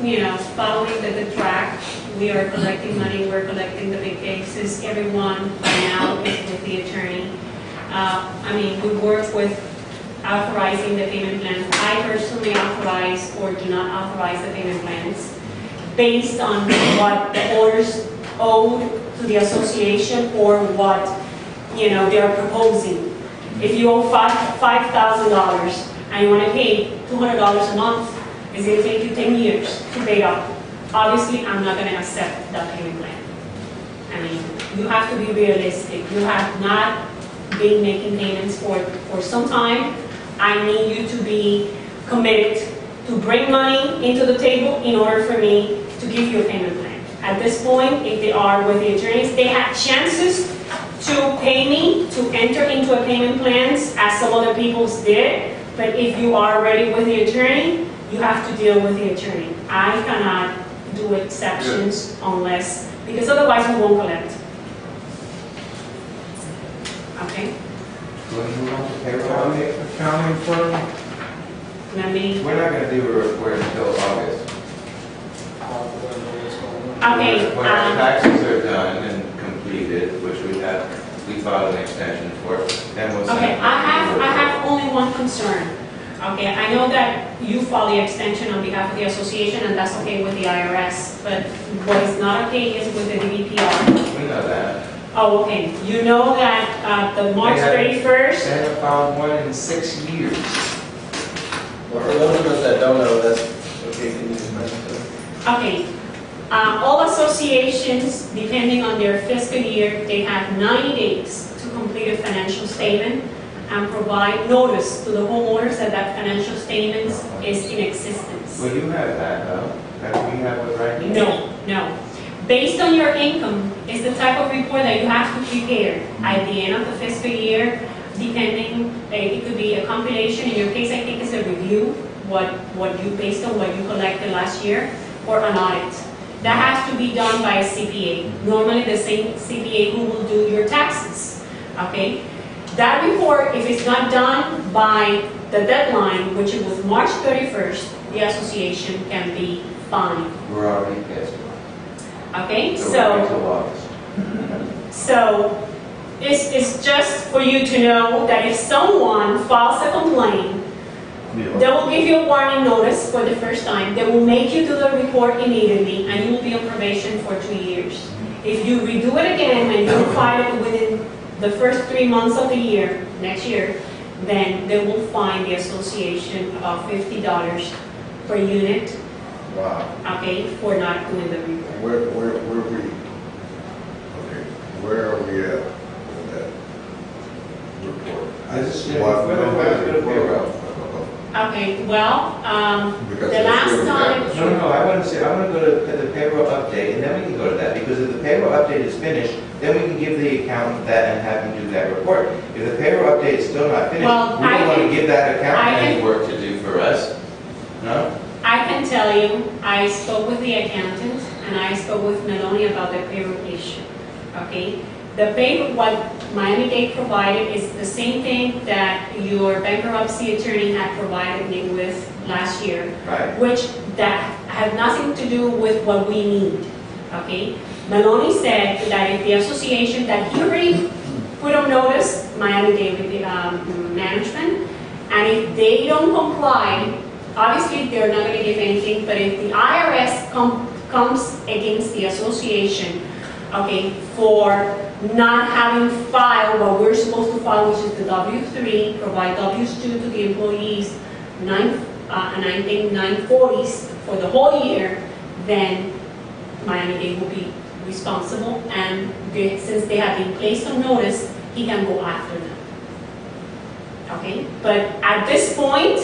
you know, following the good track. We are collecting money, we're collecting the big cases. Everyone by now is with the attorney. I mean, we work with authorizing the payment plans. I personally authorize or do not authorize the payment plans based on what the owners owed to the association or what, you know, they're proposing. If you owe $5,000 and you want to pay $200 a month, it's going to take you 10 years to pay off. Obviously, I'm not going to accept that payment plan. I mean, you have to be realistic. You have not been making payments for some time. I need you to be committed to bring money into the table in order for me to give you a payment plan. At this point, if they are with the attorneys, they have chances to pay me to enter into a payment plans as some other people's did. But if you are already with the attorney, you have to deal with the attorney. I cannot do exceptions unless, because otherwise we won't collect. Okay? Want to move on to payroll? Accounting firm, let me, We're not gonna do a report until August. okay, When our taxes are done and completed, which we filed an extension for, then we'll send. okay, I have only one concern. Okay, I know that you file the extension on behalf of the association, and that's okay with the IRS, but what is not okay is with the DVPR. We know that. Oh, okay, you know that the March They 31st, haven't filed one in 6 years. Well, for those of us that don't know, that's, okay, can you explain to us? okay, all associations, depending on their fiscal year, they have 90 days to complete a financial statement and provide notice to the homeowners that that financial statement is in existence. Well, you have that, though. That's what you have with right here. No, no. Based on your income is the type of report that you have to prepare at the end of the fiscal year, depending, it could be a compilation. In your case, I think it's a review, based on what you collected last year, or an audit. That has to be done by a CPA. Normally the same CPA who will do your taxes, okay? That report, if it's not done by the deadline, which it was March 31st, the association can be fined, We're already past it. okay? So we're until August. So it's just for you to know that if someone files a complaint, they will give you a warning notice for the first time. They will make you do the report immediately, and you will be on probation for 2 years. If you redo it again and you file it within the first 3 months of the year, next year, then they will fine the association about $50 per unit, Wow. okay, for not doing the report. Where are we at in that report? This is- What- we don't have we're- a report. Okay, well, Because the that's last where we time, have it. No, I want to go to the payroll update, and then we can go to that, because if the payroll update is finished, then we can give the accountant that and have him do that report. If the payroll update is still not finished, Well, we don't want to give that I accountant any can- work to do for us. No? I can tell you, I spoke with the accountant and I spoke with Melanie about the payroll issue, okay? The payroll, what Miami-Dade provided is the same thing that your bankruptcy attorney had provided me with last year, Right? which that had nothing to do with what we need, okay? Melanie said that if the association that he already put on notice, Miami-Dade management, and if they don't comply, obviously they're not going to give anything, but if the IRS comes against the association, okay, for not having filed what we're supposed to file, which is the W-3, provide W-2 to the employees, and I think 940s for the whole year, then Miami-Dade will be responsible, and since they have been placed on notice, he can go after them. Okay, but at this point,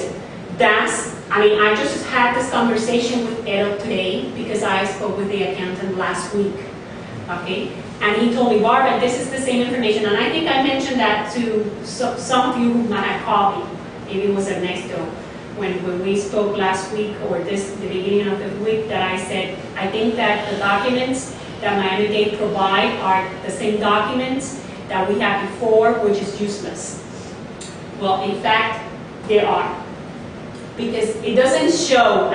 I just had this conversation with Edo today because I spoke with the accountant last week. Okay, and he told me, Barbara, this is the same information, and I think I mentioned that to some of you who might have called me. Maybe it was Ernesto when we spoke last week or the beginning of the week, that I said I think that the documents that Miami-Dade provide are the same documents that we had before, which is useless. Well, in fact, they are. Because it doesn't show,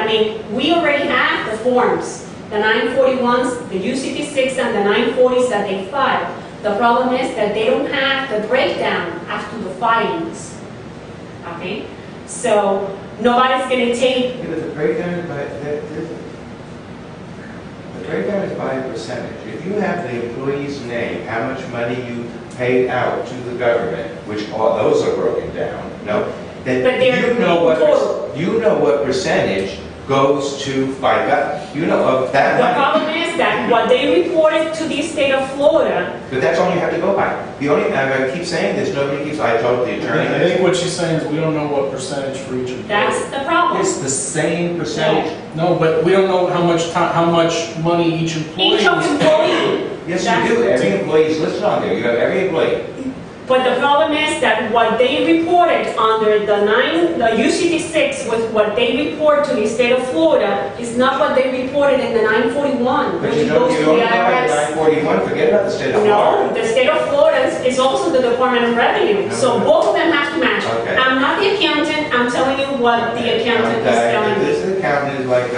we already have the forms, the 941s, the UCT6 and the 940s that they filed. The problem is that they don't have the breakdown after the filings. Okay? So, nobody's going to take... Yeah, but the breakdown is by a percentage. If you have the employee's name, how much money you paid out to the government, which all those are broken down, no? Then But they're total. you know what percentage goes to FICA. You know of that The money. problem is that what they reported to the state of Florida, But that's all you have to go by. The only, I keep saying this, nobody keeps, I told the attorney. I think what she's saying is we don't know what percentage for each employee. that's the problem. It's the same percentage. No, but we don't know how much money each employee Each of was employee. Yes, That's- you do. Every employee is listed on there. You have every employee. But the problem is that what they reported under the UCT6 with what they report to the state of Florida is not what they reported in the 941, But which you goes to the only have the IRS. 941, forget about the state of No, Florida. the state of Florida is also the Department of Revenue, so both of them have to match. Okay. I'm not the accountant, I'm telling you what the accountant is telling me. This accountant is like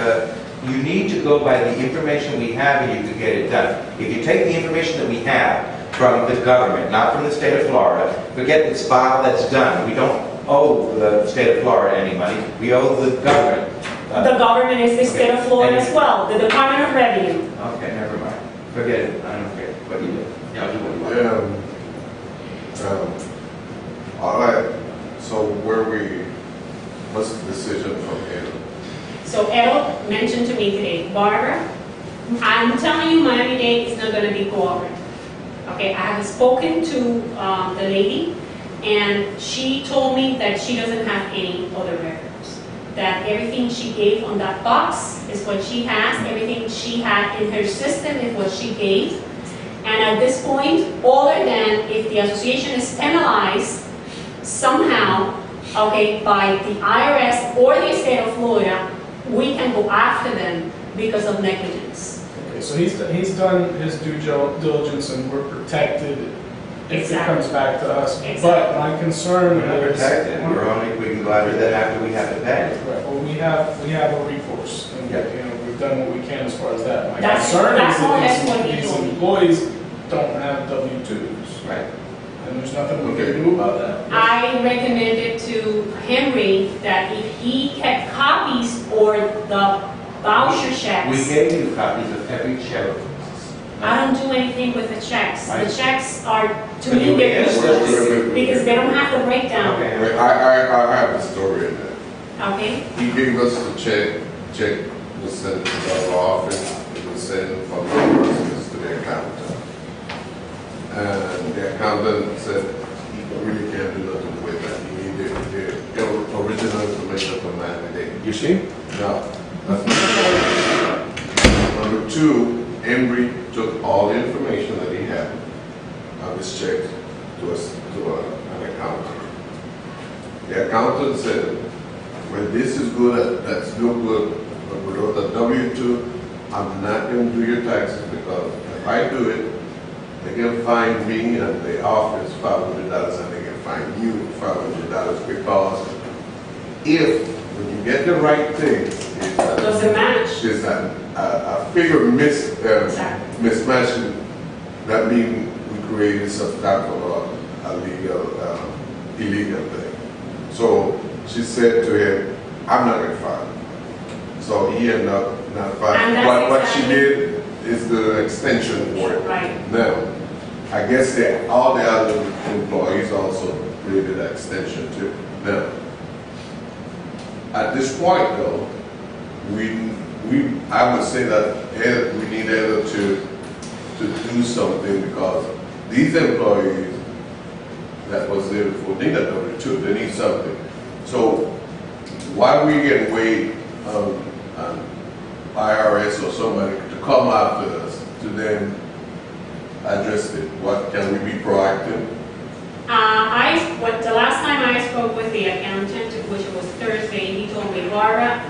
you need to go by the information we have and you can get it done. If you take the information that we have from the government, not from the state of Florida, forget this file that's done. We don't owe the state of Florida any money. We owe the government. The government is the state of Florida as well, the Department of Revenue. Okay, never mind. Forget it. I don't care what you do. Yeah, do what you want. All right, so what's the decision from here? So Edo mentioned to me today, Barbara, I'm telling you Miami-Dade is not going to be cooperative. Okay, I have spoken to the lady, and she told me that she doesn't have any other records. That everything she gave on that box is what she has, everything she had in her system is what she gave. And at this point, other than if the association is penalized somehow, okay, by the IRS or the state of Florida, we can go after them because of negligence. Okay, so he's done his due diligence and we're protected if it comes back to us. Exactly. But my concern We're not is... protected. We can go after that after we have to pay. Right, well, we have a recourse, and Yeah. you know, we've done what we can as far as that. My That's concern more or less is what that he these told me. employees don't have W-2s. Right. And there's nothing we Okay. can do about that. I recommended to Henry that if he kept copies or the voucher We checks, gave you copies of every check. I don't do anything with the checks. The checks are, to But me, you they're asked us useless to- because they don't have the breakdown. Okay. Wait, I have a story in there. Okay? He gave us the check was sent to our office, it was sent from the business to the accountant. And the accountant said he really can't do nothing with that, he needed the original information from Miami-Dade. You see? No, that's not. Number two, Embry took all the information that he had on this check to an accountant. The accountant said, well, this is good, that's no good, but without the W-2, I'm not going to do your taxes because if I do it, they can fine me and the office $500 and they can fine you $500 because if, when you get the right thing, Doesn't match. there's a figure Exactly. mismatching, that means we created some type of illegal thing. So she said to him, I'm not going to file. So he ended up not And filing. that's But what she exactly- did is the extension for it. Right. Now, I guess that all the other employees also created an extension too. Now, at this point though, I would say that we need either to do something because these employees that was there before need a W-2, they need something. So why we get wait on IRS or somebody to come after us to then address it? What can we be proactive? The last time I spoke with the accountant, which was Thursday, he told me, Barbara,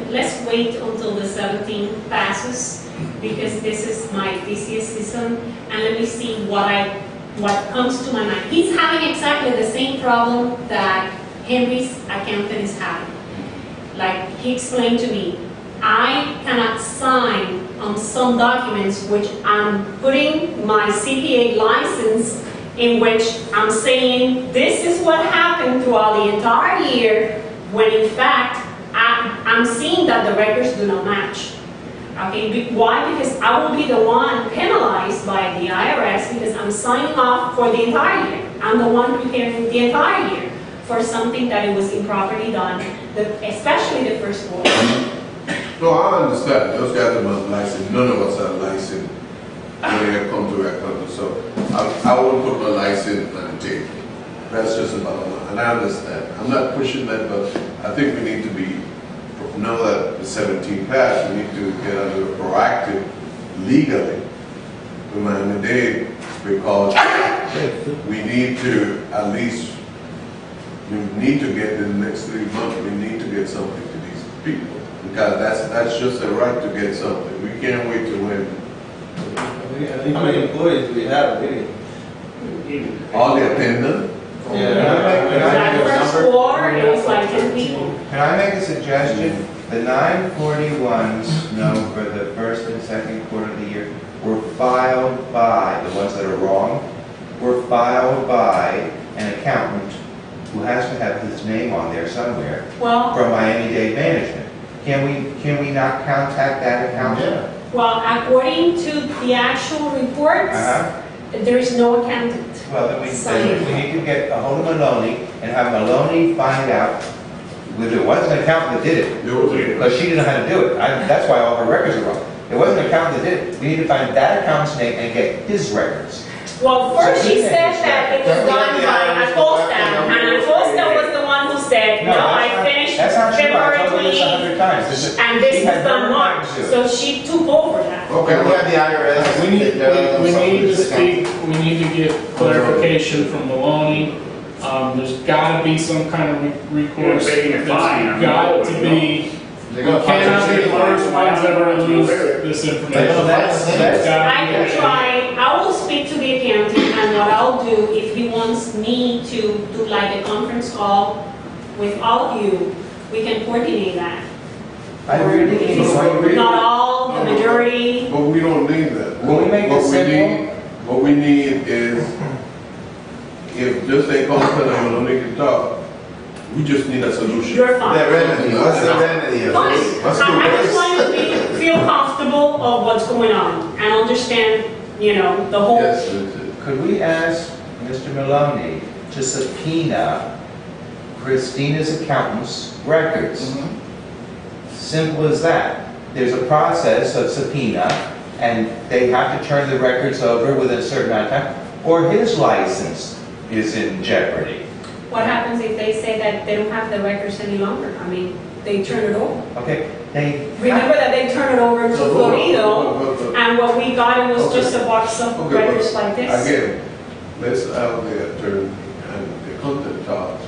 let's wait until the 17th passes because this is my busiest season, and let me see what comes to my mind. He's having exactly the same problem that Henry's accountant is having. Like he explained to me, I cannot sign on some documents which I'm putting my CPA license in which I'm saying this is what happened throughout the entire year, when in fact I'm seeing that the records do not match. Okay, why? Because I will be the one penalized by the IRS because I'm signing off for the entire year. I'm the one preparing the entire year for something that it was improperly done, especially the first quarter. No, I understand. Those guys are not licensed. None of us are licensed when they come to our country. So I will put my license on the table. That's just about it. And I understand. I'm not pushing that, but I think we need to be, now that the 17 passed, we need to get under proactive legally to Miami-Dade because we need to at least, we need to get in the next 3 months, we need to get something to these people. Because that's just a right to get something. We can't wait to win. How many employees do we have, really? All the attendants? That first quarter, it was like by 10 people. Can I make a suggestion? The 941s, for the first and second quarter of the year, were filed by, the ones that are wrong, were filed by an accountant who has to have his name on there somewhere Well, from Miami-Dade Management. Can we not contact that accountant? Yeah. well, according to the actual reports, there is no accountant. Well, then we need to get a hold of Maloney and have Maloney find out whether it was an accountant that did it. Because she didn't know how to do it. That's why all her records are wrong. It wasn't an accountant that did it. We need to find that accountant's name and get his records. Well, first she said that it was done by Acosta, and Acosta was the one who said, no, I finished That's not true. I February told you this 28th, 100 times. and this was done March, so she took over that. Okay, we have the IRS. We need to get clarification from Maloney. There's gotta be some kind of recourse. There's got to be, we cannot be the first ones ever to lose this information. No, that's- I can try, I will speak to the accountant, and what I'll do, if he wants me to do like a conference call with all of you, we can coordinate that. I really If think it's it's not all, the majority. But we don't need that. Will we make What this we simple? need- What we need is, if just ain't constant and Maloney can talk, we just need a solution. You're fine. The remedy, what's the remedy of Fine. this? What's the I just worst? want you to feel comfortable of what's going on and understand, the whole. Yes, that's it. Could we ask Mr. Maloney to subpoena Christina's accountant's records? Simple as that. There's a process of subpoena, and they have to turn the records over within a certain amount of time, or his license is in jeopardy. What happens if they say that they don't have the records any longer? I mean, they turn it over. Okay, they. Remember that they turned it over to Florido, and what we got, it was just a box of Okay, records like this. Again, let's have the attorney and the content talk,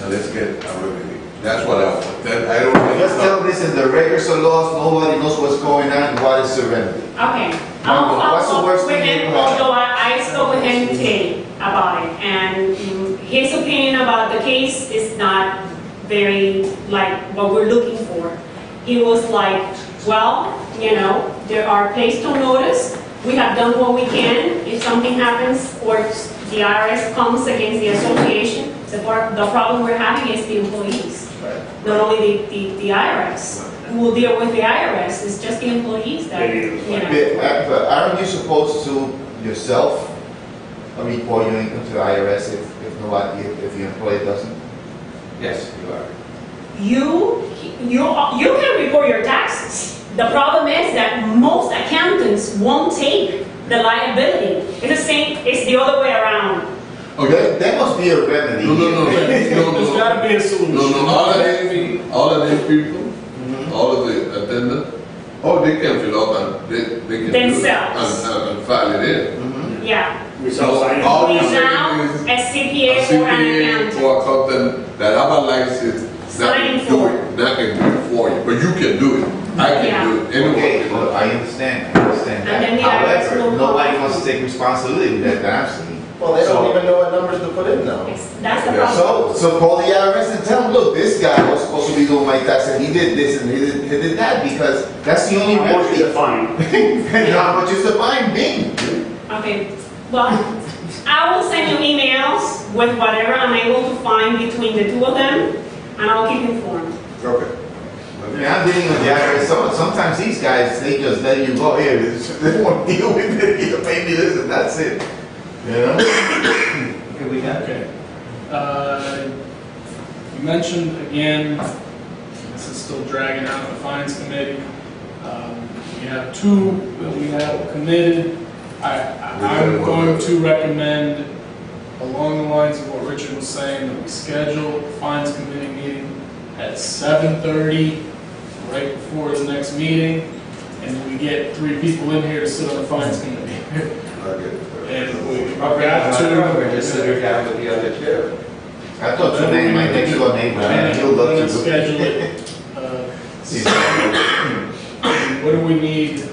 and let's get a remedy. That's what I want. That, I don't think. Just tell this is the records are lost, nobody knows what's going on, what is the remedy? Okay. What's the I'll worst talk with thing you him, can have? although I spoke with him today about it, and his opinion about the case is not very like what we're looking for. He was like, well, there are placed on notice, we have done what we can, if something happens or the IRS comes against the association, the problem we're having is the employees, not only the IRS. We'll deal with the IRS, it's just the employees that, But aren't you supposed to yourself report your income to the IRS if the employee doesn't? Yes, you are. You can report your taxes. The problem is that most accountants won't take the liability. It's the same, it's the other way around. Okay. There must be a remedy. No. There's gotta be a solution. No, all of these people, all of the attendants, they can fill up and they can Themselves. do it and file it in. Yeah. We So saw signing. all We you now, say is a CPA or an CPA accountant. or accountant that have a license that Signing can do for it, that can do it for you, but you can do it. I can Yeah. do it. Anyone Okay, can do well, it. I understand And then that. the IRS However, will nobody come. wants to take responsibility with that I'm seeing. Well, they don't even know what numbers to put in now. That's the Yeah. problem. So call the IRS and tell them, look, this guy was supposed to be doing my taxes, he did this and he did that, because that's the only I want you to remedy. find. How much is the fine being? Okay, well, I will send you emails with whatever I'm able to find between the two of them, and I'll keep you informed. Okay. I mean, I'm dealing with the IRS, sometimes these guys, they just let you go, here, they won't deal with it, you pay me this and that's it. Okay, we got it. Okay. You mentioned again, this is still dragging out the fines committee. We have two that we have committed. I'm going to recommend, along the lines of what Richard was saying, that we schedule a fines committee meeting at 7:30, right before the next meeting, and we get 3 people in here to sit on the fines committee. And we got We're just to. sitting down with the other two. I thought your name, my next door neighbor, And he'll love then to. schedule it. What do we need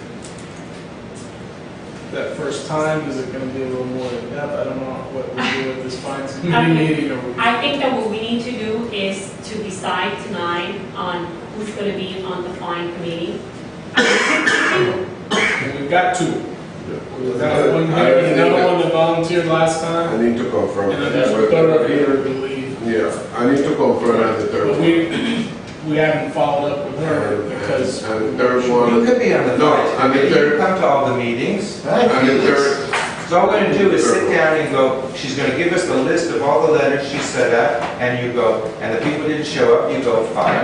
that first time? Is it gonna be a little more in depth? I don't know what we do with this fines committee Okay. meeting or. I think that what we need to do is to decide decide tonight on who's going to be on the fine committee. We've got two. We've got one here, and another one that volunteered last I time, need to confirm. and then there's a third here, I believe. Yeah, I need to confirm on the third But one. we haven't followed up with her because And the third You one, could be on the No, fines and the committee, you third- come to all the meetings. and the third, So all we're gonna do is sit down and go, she's gonna give us the list of all the letters she set up, and you go, and the people didn't show up, you go, fine.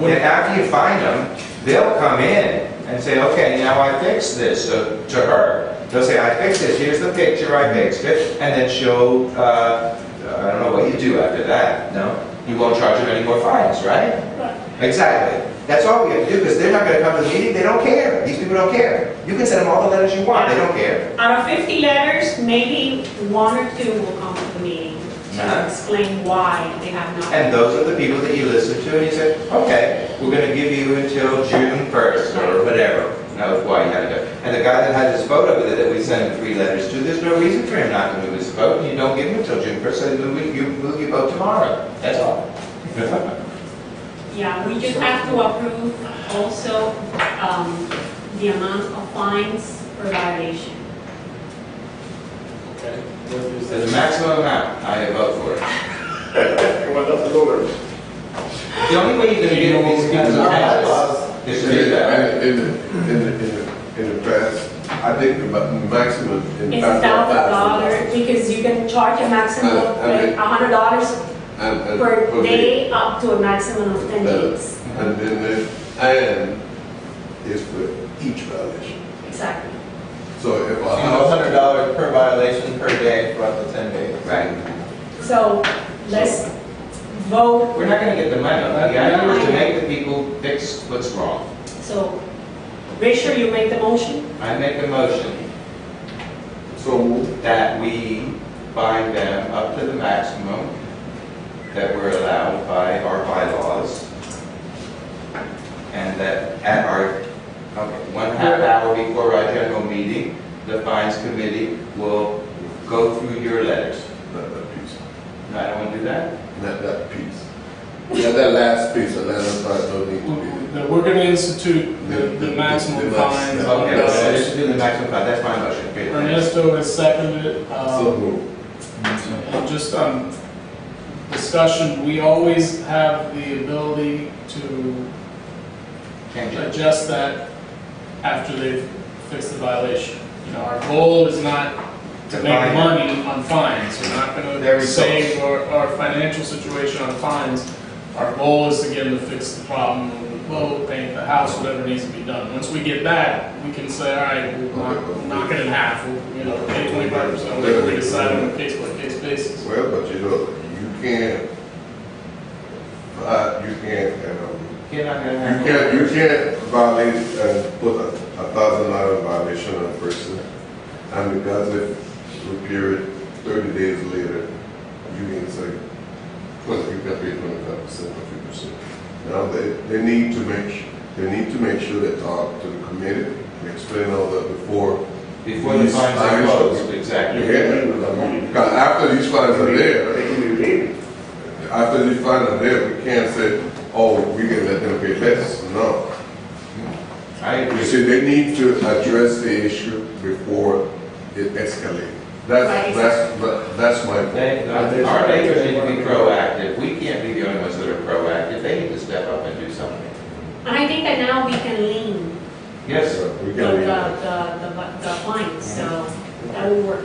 Then after you find them, they'll come in and say, okay, now I fixed this, to her. They'll say, I fixed this, here's the picture, I fixed it, and then she'll, I don't know what you do after that, no? You won't charge them any more fines, right? Exactly. That's all we have to do, because they're not gonna come to the meeting, they don't care. These people don't care. You can send them all the letters you want, they don't care. Out of 50 letters, maybe 1 or 2 will come to the meeting to Uh-huh. explain why they have not. And those are the people that you listen to, and you say, okay, we're gonna give you until June 1st, or whatever. That was why you had to go. And the guy that had his photo with it, that we sent him 3 letters to, there's no reason for him not to move his vote, and you don't give him until June 1st, so you move your vote tomorrow. That's all. Yeah, we just have to approve also the amount of fines per violation. Okay. What is There's a that? maximum amount, I vote for it. Come on, that's the lower. The only way you're gonna get these kinds of passes is to do that. in the past, I think the maximum in It's fact, $1,000 because you can charge a maximum of like $100 and per day up to a maximum of 10 days. And then and is for each violation. Exactly. So if a So house, $100 per violation per day for up to 10 days. Right. So let's vote. We're not gonna get the money. The idea is to make the people fix what's wrong. So, Richard, you make the motion? I make a motion so moved. that we bind them up to the maximum that we're allowed by our bylaws. And that at our, 1/2 hour before our general meeting, the fines committee will go through your letters. Not that piece. No, I don't want to do that? Not that piece. Yeah, that last piece, the last part don't need to be. That we're gonna institute the maximum the fines max- on Okay, the so let's do the maximum fine, that's my motion. Okay, thanks. Ernesto has seconded it. So moved. And just on discussion, we always have the ability to Change it. adjust that after they've fixed the violation. You know, our goal is not to make Fine. money on fines. We're not Very gonna close. save our financial situation on fines. Our goal is to get them to fix the problem, well, paint the house, whatever needs to be done. Once we get that, we can say, all right, we'll knock it in half, we'll, pay 25%, whatever we decide on a case-by-case basis. Well, but you can't, You're not gonna have. you can't violate and put a $1,000 violation on a person. And because if repair it 30 days later, you can say, you can pay 25% or 50%. Now, they need to make sure they talk to the committee, explain all that before. Before the these fines are fines closed, exactly. Yeah, because after these fines are there, They can be paid. after these fines are there, we can't say, oh, we can let them pay less. No. I You agree. see, they need to address the issue before it escalates. Right. That's my point. Our neighbors need to be proactive. We can't be the only ones that are proactive. They need to step up and do something. And I think that now we can lean Yes, We the, can the, leave it. the fines, so that will work.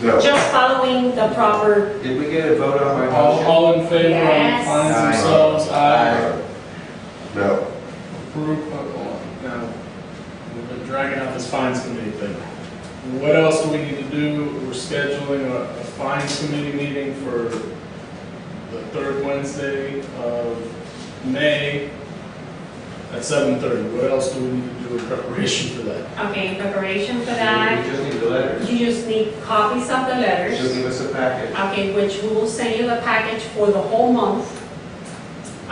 No, Just following the proper, did we get a vote on my All, motion? all in favor on the Yes. fines Aye. themselves? Aye. no. Approve, now, we've been dragging out this fines committee thing. What else do we need to do? We're scheduling a fines committee meeting for the third Wednesday of May at 7:30. What else do we need to do in preparation for that? okay, in preparation for We that, just need the letters. you just need copies of the She'll letters. give us a package. Okay, which we will send you the package for the whole month.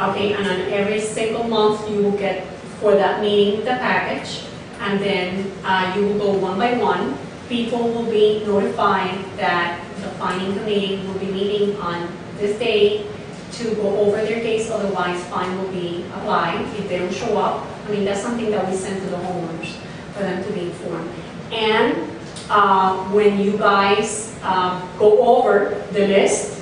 Okay, and on every single month, you will get for that meeting the package. And then you will go one by one. People will be notified that the fining committee will be meeting on this day to go over their case, otherwise fine will be applied if they don't show up. I mean, that's something that we send to the homeowners for them to be informed. And when you guys go over the list,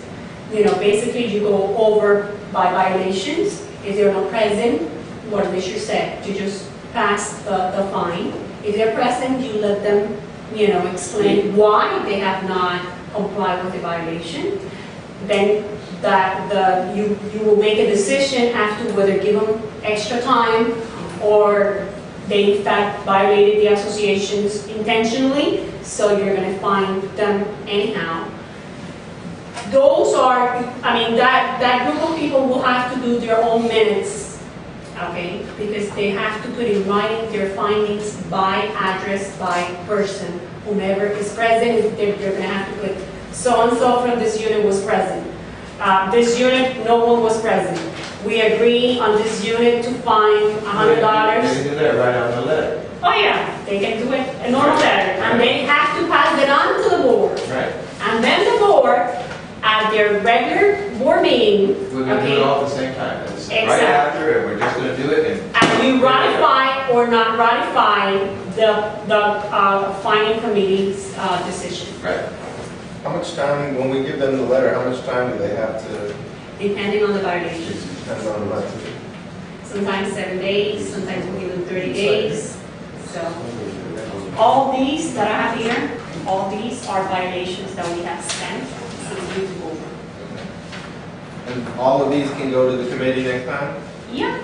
basically you go over by violations. If they're not present, what Richard said, you just pass the fine. If they're present, you let them, explain why they have not complied with the violation. Then you will make a decision as to whether give them extra time or they in fact violated the associations intentionally, so you're going to fine them anyhow. Those are, that group of people will have to do their own minutes, okay? Because they have to put in writing their findings by address, by person. Whomever is present, they're going to have to put so-and-so from this unit was present. This unit, no one was present. We agree on this unit to fine $100. They can do that right on the letter. Oh yeah, they can do it a normal letter, and they have to pass it on to the board. Right. And then the board, at their regular board meeting, We're going to do it all at the same time. It's right Exactly. after, and we're just going to do it. and you ratify or not ratify the fining committee's decision, Right. How much time, when we give them the letter, how much time do they have to, depending on the violation. depends on the month? Sometimes 7 days, sometimes we give them 30 days. So all these that I have here, all these are violations that we have spent since we took over. And all of these can go to the committee next time? Yeah.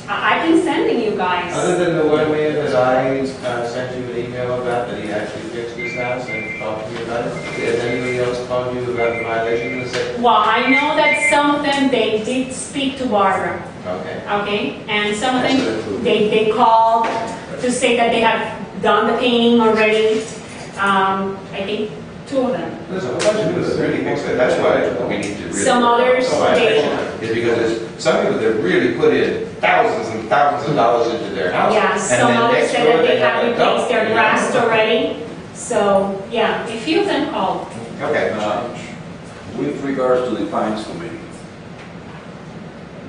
I've been sending you guys. Other than the one man that I sent you an email about, that he actually fixed his house and talked to you about it, has anybody else called you about the violation and said, Well, I know that some of them, they did speak to Barbara, okay? okay? And some of them, they called to say that they have done the painting already. I think 2 of them. There's a whole bunch of people that really fix it, that's why we need to really. Some others, Is because there's some people that really put in thousands and thousands of dollars into their house. Yeah, and some then others next said door that they have have a dump, replaced their you know? grass already. So, yeah, a few of them called. Okay. With regards to the fines committee,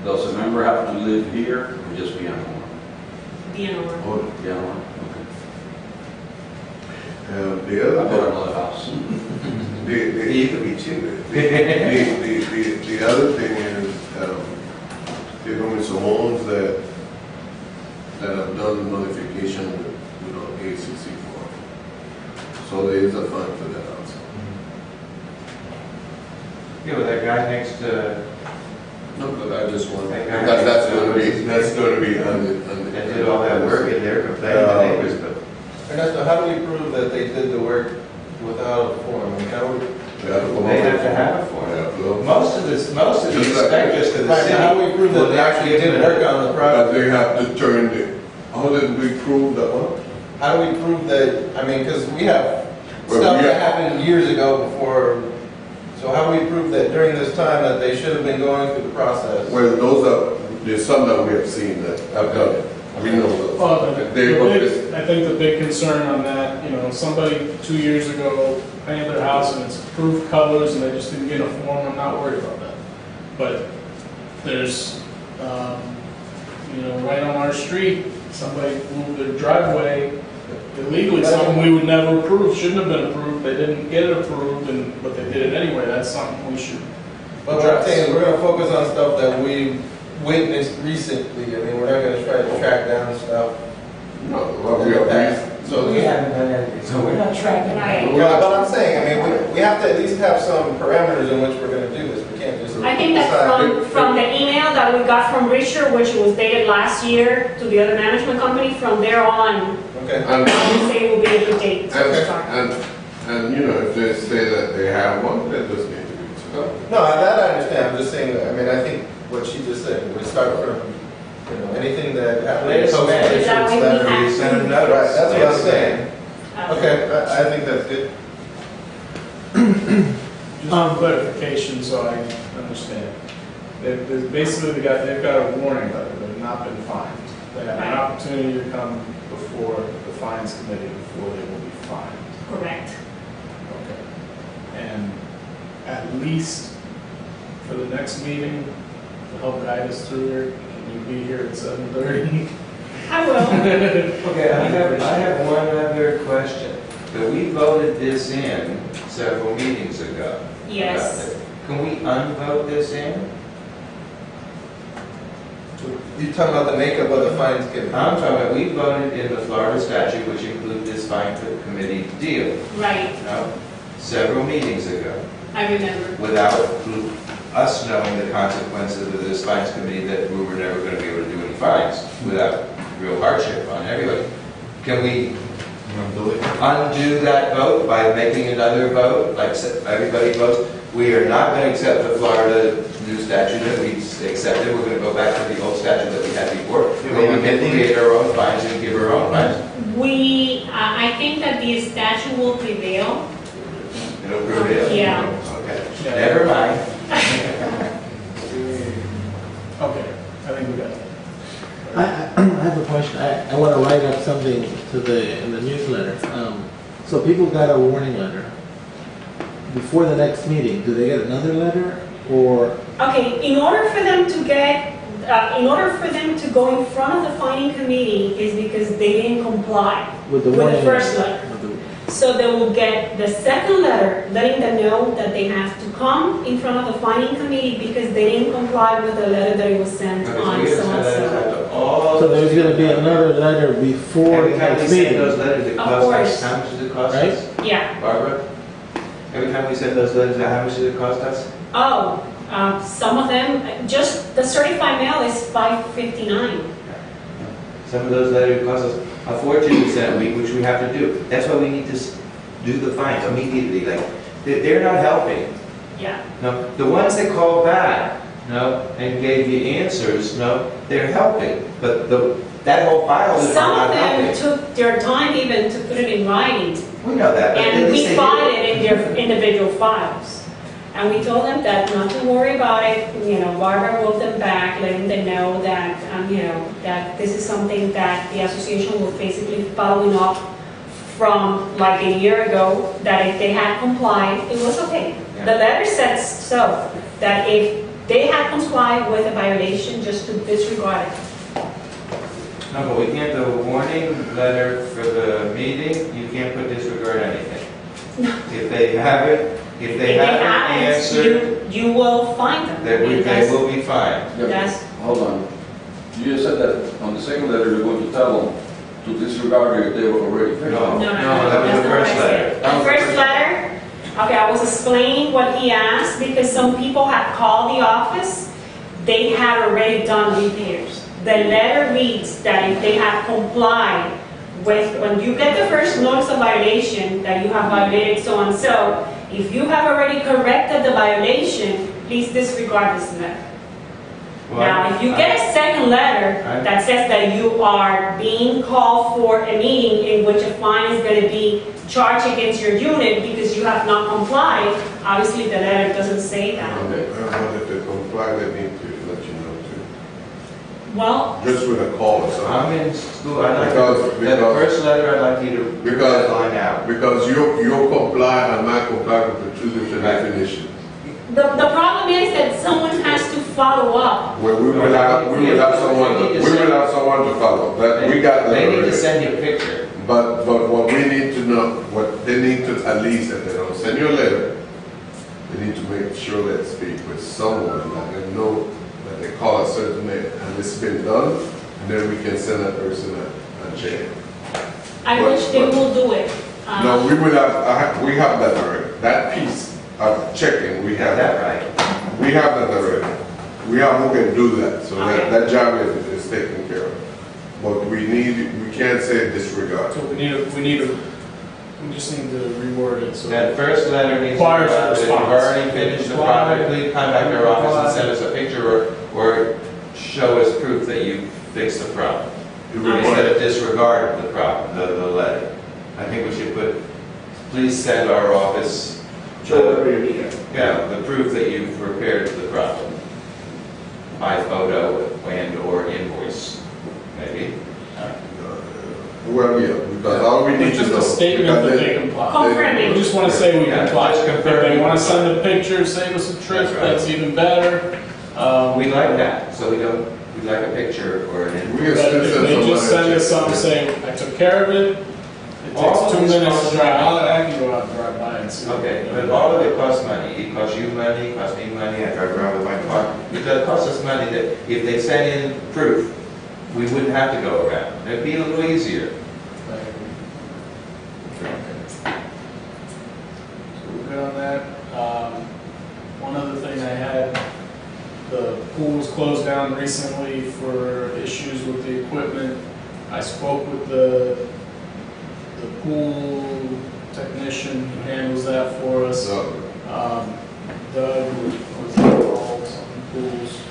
does a member have to live here or just be on one? DNR. Oh, be on one, The okay. I other bought another house. You could be two. The other thing is, there are going to be some homes that have done notification with ACC form. So there is a fund for that also. Yeah, with that guy next to, No, but I just want, That because guy- that's going to be under. that did all that work in there, complaining to neighbors, but Ernesto, how do we prove that they did the work without a form? And how do we, they have to have it for it. it. Most of the Just like- inspectors to the right, city. how do we prove that will they not actually give did them- work on the But project? they have to turn the, how did we prove that one? How do we prove that, because we have Well, stuff we that have- happened years ago before, so how do we prove that during this time that they should have been going through the process? Well, there's some that we have seen that have done it. We know those. Well, They- I think the big concern on that, somebody 2 years ago painted their house and it's approved colors and they just didn't get a form, I'm not worried about that. But there's, right on our street, somebody moved their driveway illegally, something we would never approve, shouldn't have been approved, they didn't get it approved, but they did it anyway, that's something we should But what I'm saying is, we're gonna focus on stuff that we witnessed recently. We're not gonna try to track down stuff. No, well, we have, So We haven't done anything, so we're not tracking. Right. But I'm saying, we have to at least have some parameters in which we're gonna do this. We can't just. I think that decide. from the email that we got from Richard, which was dated last year to the other management company, from there on, Okay. and, I would say it will be a good date to start. and, if they say that they have one, that just need to be. No, that I understand. I'm just saying that, I think what she just said, we start from, anything that happens. Latest man. Is that what we have? You send a Right, notice. that's what I'm saying. Okay. Okay, I think that's good. Just clarification, so I understand. Basically, they've got a warning letter, they've not been fined. They have an Right. opportunity to come before the fines committee before they will be fined. Correct. Okay. And at least for the next meeting to help guide us through it? Can you be here at 7:30? I will. Okay, I have one other question. But we voted this in several meetings ago. Yes. Can we unvote this in? You talking about the makeup of the fines given? I'm talking about, we voted in the Florida statute, which include this fine committee deal, Right, several meetings ago, I remember. without us knowing the consequences of this fines committee, that we were never going to be able to do any fines without real hardship on everybody. Can we undo that vote by making another vote, like everybody votes? We are not going to accept the Florida new statute that we accepted. We're going to go back to the old statute that we had before. We can create our own fines and give our own fines. I think that the statute will prevail. It'll prevail? Yeah. Okay. Yeah. Never mind. Okay, I think we got it. I have a question. I want to write up something in the newsletter. So people got a warning letter. Before the next meeting, do they get another letter or? Okay, in order for them to go in front of the fining committee is because they didn't comply With the with the warning first letter. letter. So they will get the second letter letting them know that they have to come in front of the fining committee because they didn't comply with the letter that it was sent on so and so. So there's going to be another letter before Every the time we next send meeting. those letters, it Of costs course. us. How much does it cost Right? us? Yeah. Barbara? Every time we send those letters, how much does it cost us? Oh, some of them, just the certified mail is $5.59. Some of those letters cost us a fortune to send a week, which we have to do. That's why we need to do the fines immediately. Like, they're not helping. Yeah. No, the ones that called back, no, and gave you answers, no, they're helping. But that whole file is Some not of them helping. took their time even to put it in writing. We know that. But at And least we they filed did. it in their individual files. And we told them that not to worry about it, Barbara wrote them back, letting them know that, that this is something that the association was basically following up from like a year ago, that if they had complied, it was okay. Yeah. The letter says so, that if they had complied with a violation, just to disregard it. No, but we can't do a warning letter for the meeting. You can't put disregard anything. If they haven't, if they haven't answered, you will find them. they will be fined. Yeah, That's- Hold on. You just said that on the second letter, you're going to tell them to disregard it if they were already finished. No. No, that was that's the not what first I said. letter. That was The the first first letter, okay, I was explaining what he asked because some people had called the office. They had already done repairs. The letter reads that if they have complied with, when you get the first notice of violation, that you have violated so and so, if you have already corrected the violation, please disregard this letter. Now, if you get a second letter that says that you are being called for a meeting in which a fine is going to be charged against your unit because you have not complied, obviously the letter doesn't say that. But if they comply, they need to let you know too. Well, Just with a call or something. I'm in school. I'd like Because- the first letter, I'd like you to read that line out. Because you'll comply and not comply with the two different Right. definitions. the problem is that someone has to follow up. Where we will have someone to follow. That we got that They need to already. send you a picture. But what we need to know, what they need to, at least if they don't send you a letter, they need to make sure they speak with someone, let them know that they call a certain name and it's been done, and then we can send that person a check. I wish they will do it. No, we have that already. That piece of checking, we have That that. right. We have that already. We have who can do that, so Okay. that job is taken care of. But we can't say disregard. So we just need to reword it so. That first letter needs to Requires a that you've response. already finished the project, please contact our office and send us a picture or show us proof that you fixed the problem. Instead of disregard the problem, the letter. I think we should put, please send our office the proof that you've repaired the problem. By photo and or invoice, maybe. Well, yeah, we Because all we need It's to just know. a statement that because they comply. Confirming. We just want to say we Yeah, comply. just If confirm. they want to send a picture, save us a trip, That's right. that's even better. We like that, so we'd like a picture or an We invoice. can still But if send they just somebody send a us something check. saying, I took care of it, it takes All 2 this minutes costs to drive, money. I can go out and drive by and see. Okay, but all of it costs money. It costs you money, it costs me money, I drive around with my car. It does cost us money that if they sent in proof, we wouldn't have to go around. It'd be a little easier. So we're good on that. One other thing I had, the pool was closed down recently for issues with the equipment. I spoke with the pool technician who handles that for us. So, Doug, was involved, something pools,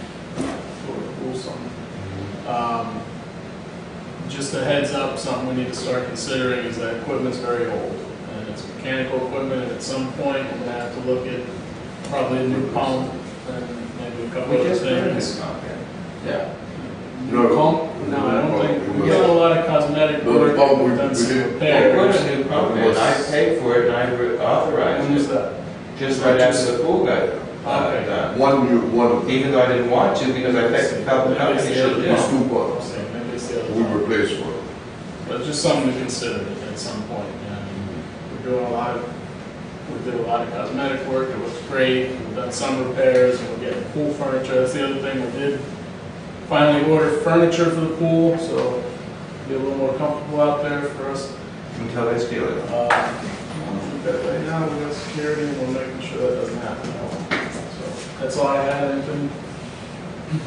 pool something. Just a heads up, something we need to start considering is that equipment's very old. And it's mechanical equipment, and at some point, we're gonna have to look at probably a new pump and maybe a couple We other just put things. this on there. Yeah. No, New pump? No, I don't think, we've done a lot of cosmetic No, the work, pump we- we've done we some did. I put repairs. a new pump in, I paid for it and I authorized When was it. that? Just right after the pool got Okay. done. one of them. Even though I didn't want to, because I felt the company should do. It's 2 pumps. So maybe it's the other We pump. replaced one. But just something to consider at some point. We're doing we did a lot of cosmetic work, it looks great, we've done some repairs, and we're getting pool furniture. That's the other thing, we did finally order furniture for the pool, so be a little more comfortable out there for us. Until they steal it. Right now, we got security, and we're making sure that doesn't happen. So that's all I had. Anything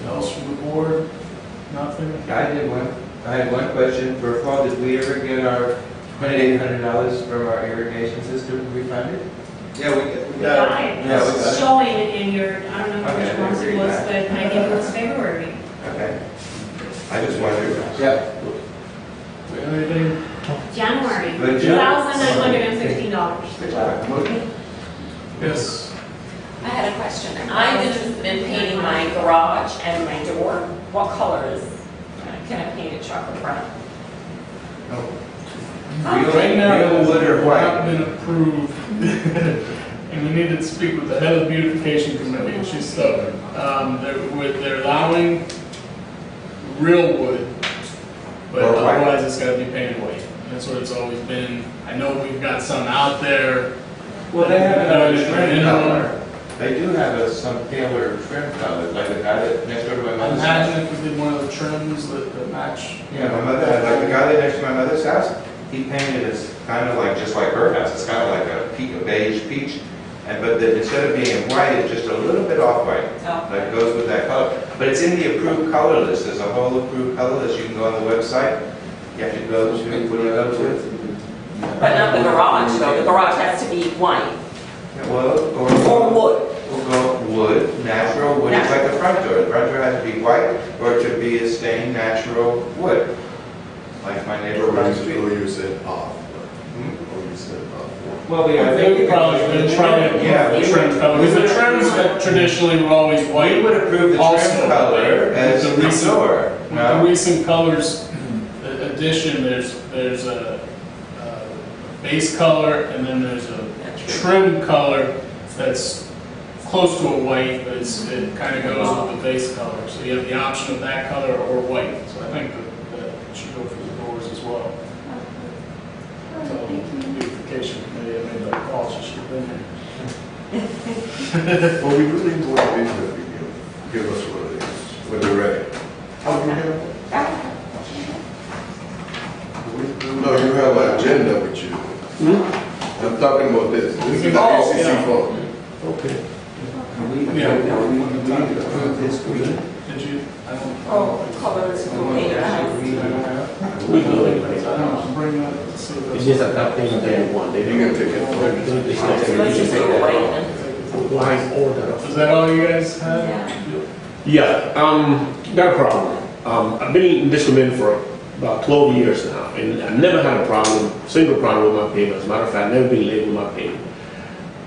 else from the board? Nothing? I had one question. First of all, did we ever get our $2,800 from our irrigation system refunded? Yeah, we We got got it. it. Yeah, we got It's it. showing in your, I don't know Okay, which month it read was, that. but I think it was February. Okay. I just wondered. Yeah. Anything? January, Good job. $2,915. Good job. Yes. I had a question. I'm interested in painting my garage and my door. What colors can I paint it, chocolate brown? Right now, Real wood or it white? has not been approved. And we need to speak with the head of the beautification committee, and she's stubborn. They're allowing real wood, but Or white. otherwise it's gotta be painted white. That's what it's always been. I know we've got some out there. Well, they have another trim You know, color. They do have some paler trim colors, like the guy that next door to my mother's house. Imagine if we did one of the trims that match. Yeah, my mother had, like the guy that next to my mother's house, he painted it kind of like, just like her house, it's kind of like a beige peach. But instead of being white, it's just a little bit off-white. Oh. That goes with that color. But it's in the approved color list. There's a whole approved color list. You can go on the website. You have to go to, what do you go to? But not the garage, though. The garage has to be white Yeah, well, or wood. We'll go wood, natural wood. It's like the front door. The front door has to be white, or it should be a stained natural wood. Like my neighbor across the street. Or you said off. Hmm? Or you said off. Well, I think we probably been trying to Yeah, the we trim would- color. we Because the would- trims that traditionally were always We white. would approve the Also, trim color as the the recent- door. With the recent colors addition, there's a base color, and then there's a trim color that's close to a white, but it kind of goes with the base color. So you have the option of that color or white. So I think that should go for the doors as well. So the beautification committee, I made that call, she should have been here. Well, we really want these that you give us one of these when they're ready. How do you have? No, you have an agenda with you. I'm talking about this. This is the Oh, ACC yeah. form. Okay. Yeah. approve this green? Did you? I don't. Oh, colors, okay, We will, I don't bring that. Let's see if It's that's- just adapting the one. They You can take it. Let's just go white then. line order. Is that all you guys had? Yeah. Yeah, got a problem. I've been in this community for about 12 years now, and I never had a problem, single problem with my payment. As a matter of fact, I've never been late with my payment.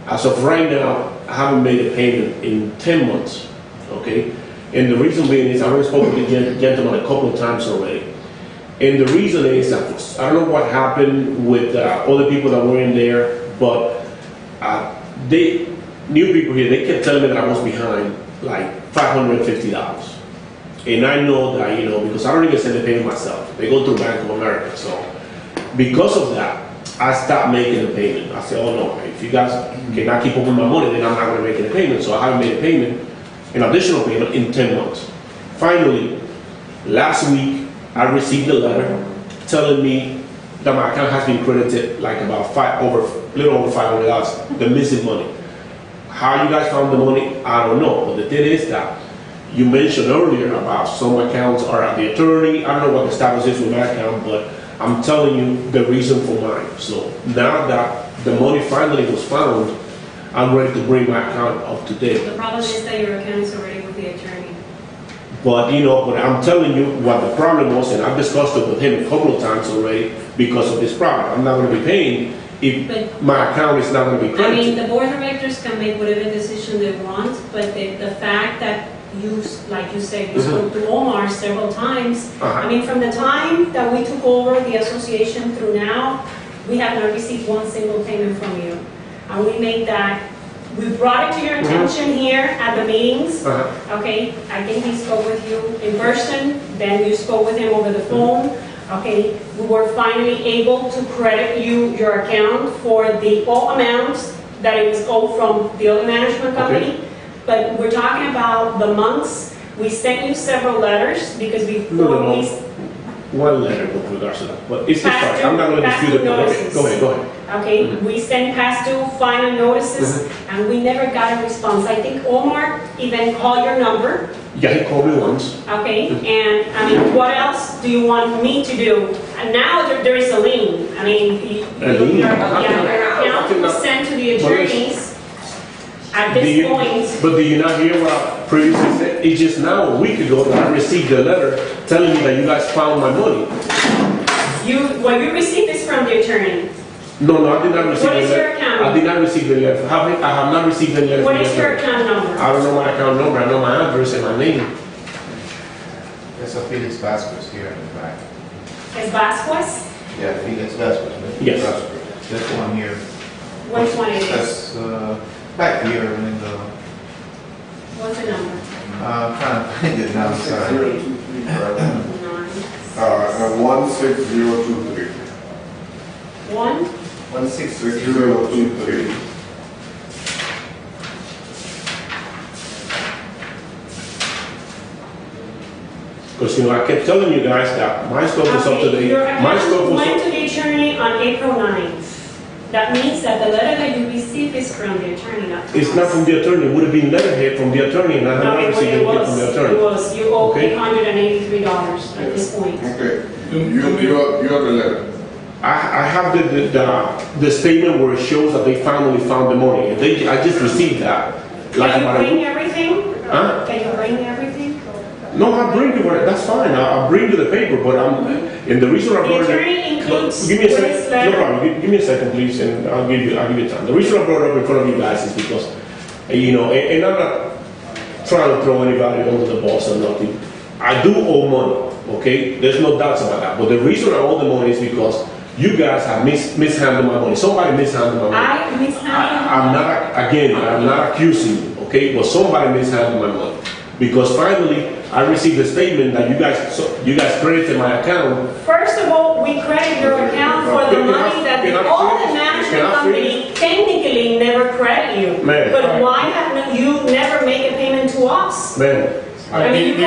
As of right now, I haven't made a payment in 10 months, okay? And the reason being is I already spoke with the gentleman a couple of times already. And the reason is that I don't know what happened with other people that were in there, but new people here, they kept telling me that I was behind like $550. And I know that, because I don't even send the payment myself. They go through Bank of America. So because of that, I stopped making the payment. I said, oh no, if you guys cannot keep up with my money, then I'm not going to make any payment. So I haven't made a payment, an additional payment in 10 months. Finally, last week, I received a letter telling me that my account has been credited like about little over $500, the missing money. How you guys found the money, I don't know. But the thing is that you mentioned earlier about some accounts are at the attorney. I don't know what the status is with my account, but I'm telling you the reason for mine. So now that the money finally was found, I'm ready to bring my account up to date. The problem is that your account is already with the attorney. But but I'm telling you what the problem was, and I've discussed it with him a couple of times already because of this problem. I'm not going to be paying if my account is not going to be credited. I mean, the board of directors can make whatever decision they want, but the fact that you, like you said, you spoke to Omar several times. I mean, from the time that we took over the association through now, we have not received one single payment from you. And we brought it to your attention here at the meetings. Okay, I think he spoke with you in person, then you spoke with him over the phone. Okay, we were finally able to credit you your account for the all amounts that it was owed from the other management company. But we're talking about the months. We sent you several letters because one letter with regards to that. But it's just fine. I'm not going to dispute it. Okay, go ahead. Okay, we sent past due final notices, and we never got a response. I think Omar even called your number. Yeah, he called me once. Okay, and I mean, what else do you want me to do? And now there is a lien. I mean, your account was sent to the attorneys at this point. But do you not hear what I previously said? It's just now, a week ago, that I received a letter telling me that you guys found my money. You received this from the attorney. No, I did not receive the letter. What is your account number? I did not receive the letter. I have not received the letter. What is your account number? I don't know my account number. I know my address and my name. There's a Felix Vasquez here in the back. Is Vasquez? Yeah, Felix Vasquez. Yes. This one here. Which one is this? That's back here in the... What's the number? I'm trying to find it now, sorry. 16023. 16023. Because I kept telling you guys that my stuff was up to date. My stuff was went to the attorney on April 9th. That means that the letter that you received is from the attorney, not from It's not from the attorney. It would have been letterhead from the attorney, and I have not received anything from the attorney. It was. You owe $883 at this point. Okay. You have the letter. I have the statement where it shows that they finally found the money. And I just received that. Can you bring everything? Huh? Can you bring everything? No, I'll bring you it. That's fine. I'll bring you the paper, but and the reason I brought The attorney includes give me a second. No problem. Give me a second, please, and I'll give you time. The reason I brought it up in front of you guys is because, and I'm not trying to throw anybody under the bus or nothing. I do owe money, okay? There's no doubts about that. But the reason I owe the money is because you guys have mishandled my money. Somebody mishandled my money. I mishandled I'm not accusing you, okay? But somebody mishandled my money. Because finally, I received a statement that you guys credited my account. First of all, we credit your account for the money that all the management company technically never credit you. Man. But why have you never make a payment to us? Man. I mean, the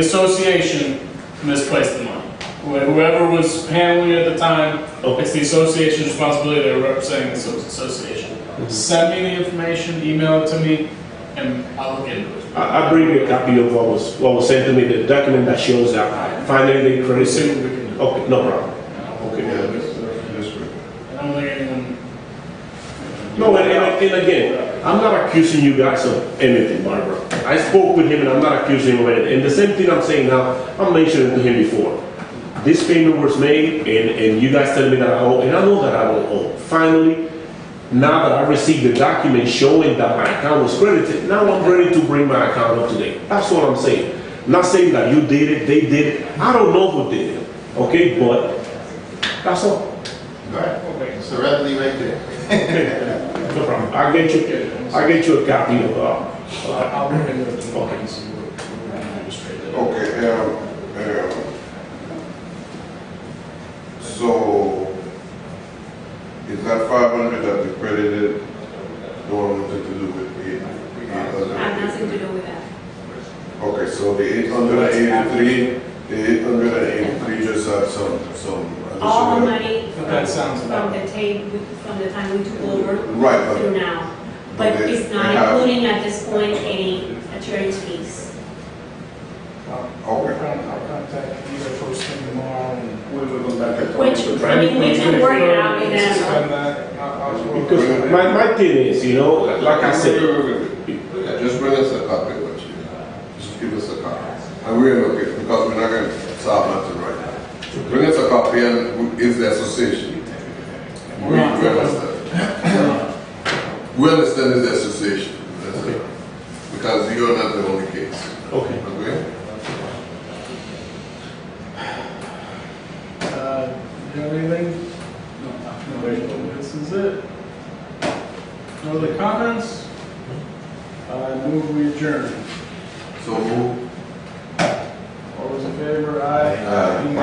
association misplaced the money. Whoever was handling it at the time, it's the association's responsibility. They're representing the association. Send me the information, email it to me, and I'll look into it. I'll bring you a copy of what was sent to me, the document that shows that finally they credited. Okay, no problem. Okay. Yeah, this way. I don't think anyone... No, and again, I'm not accusing you guys of anything, Barbara. I spoke with him and I'm not accusing him of anything. And the same thing I'm saying now, I'm mentioning to him before. This payment was made and you guys tell me that I owe, and I know that I don't owe. Finally, now that I received the document showing that my account was credited, now I'm ready to bring my account up to date. That's what I'm saying. Not saying that you did it, they did it. I don't know who did it, okay? But that's all. Right. It's directly right there. No problem. I'll get you a copy of, I'll look into it tomorrow Okay. and see what we're gonna illustrate it. Okay, so, is that 500 that we credited, don't want to do with 800? I have nothing to do with that. Okay, so the 883, just had some additional. All the money But that sounds from about the tape, from the time we took over Right, but through now. But but it's they not have- including at this point any attorney's fees. I'll contact either first thing tomorrow and. Which, I mean, we can work it out with them. Spend that, I'll. because my thing is, you know, like I said, Yeah, just bring us a copy of what you have. Just give us a copy. And we're gonna look at it, because we're not gonna solve nothing right now. Bring us a copy and is the association. We understand. We understand it's the association. That's it. Because you're not the only case. okay. Okay? Do you have anything? No, this is it. No other comments? I move we adjourn. So move. All those in favor, aye. Aye.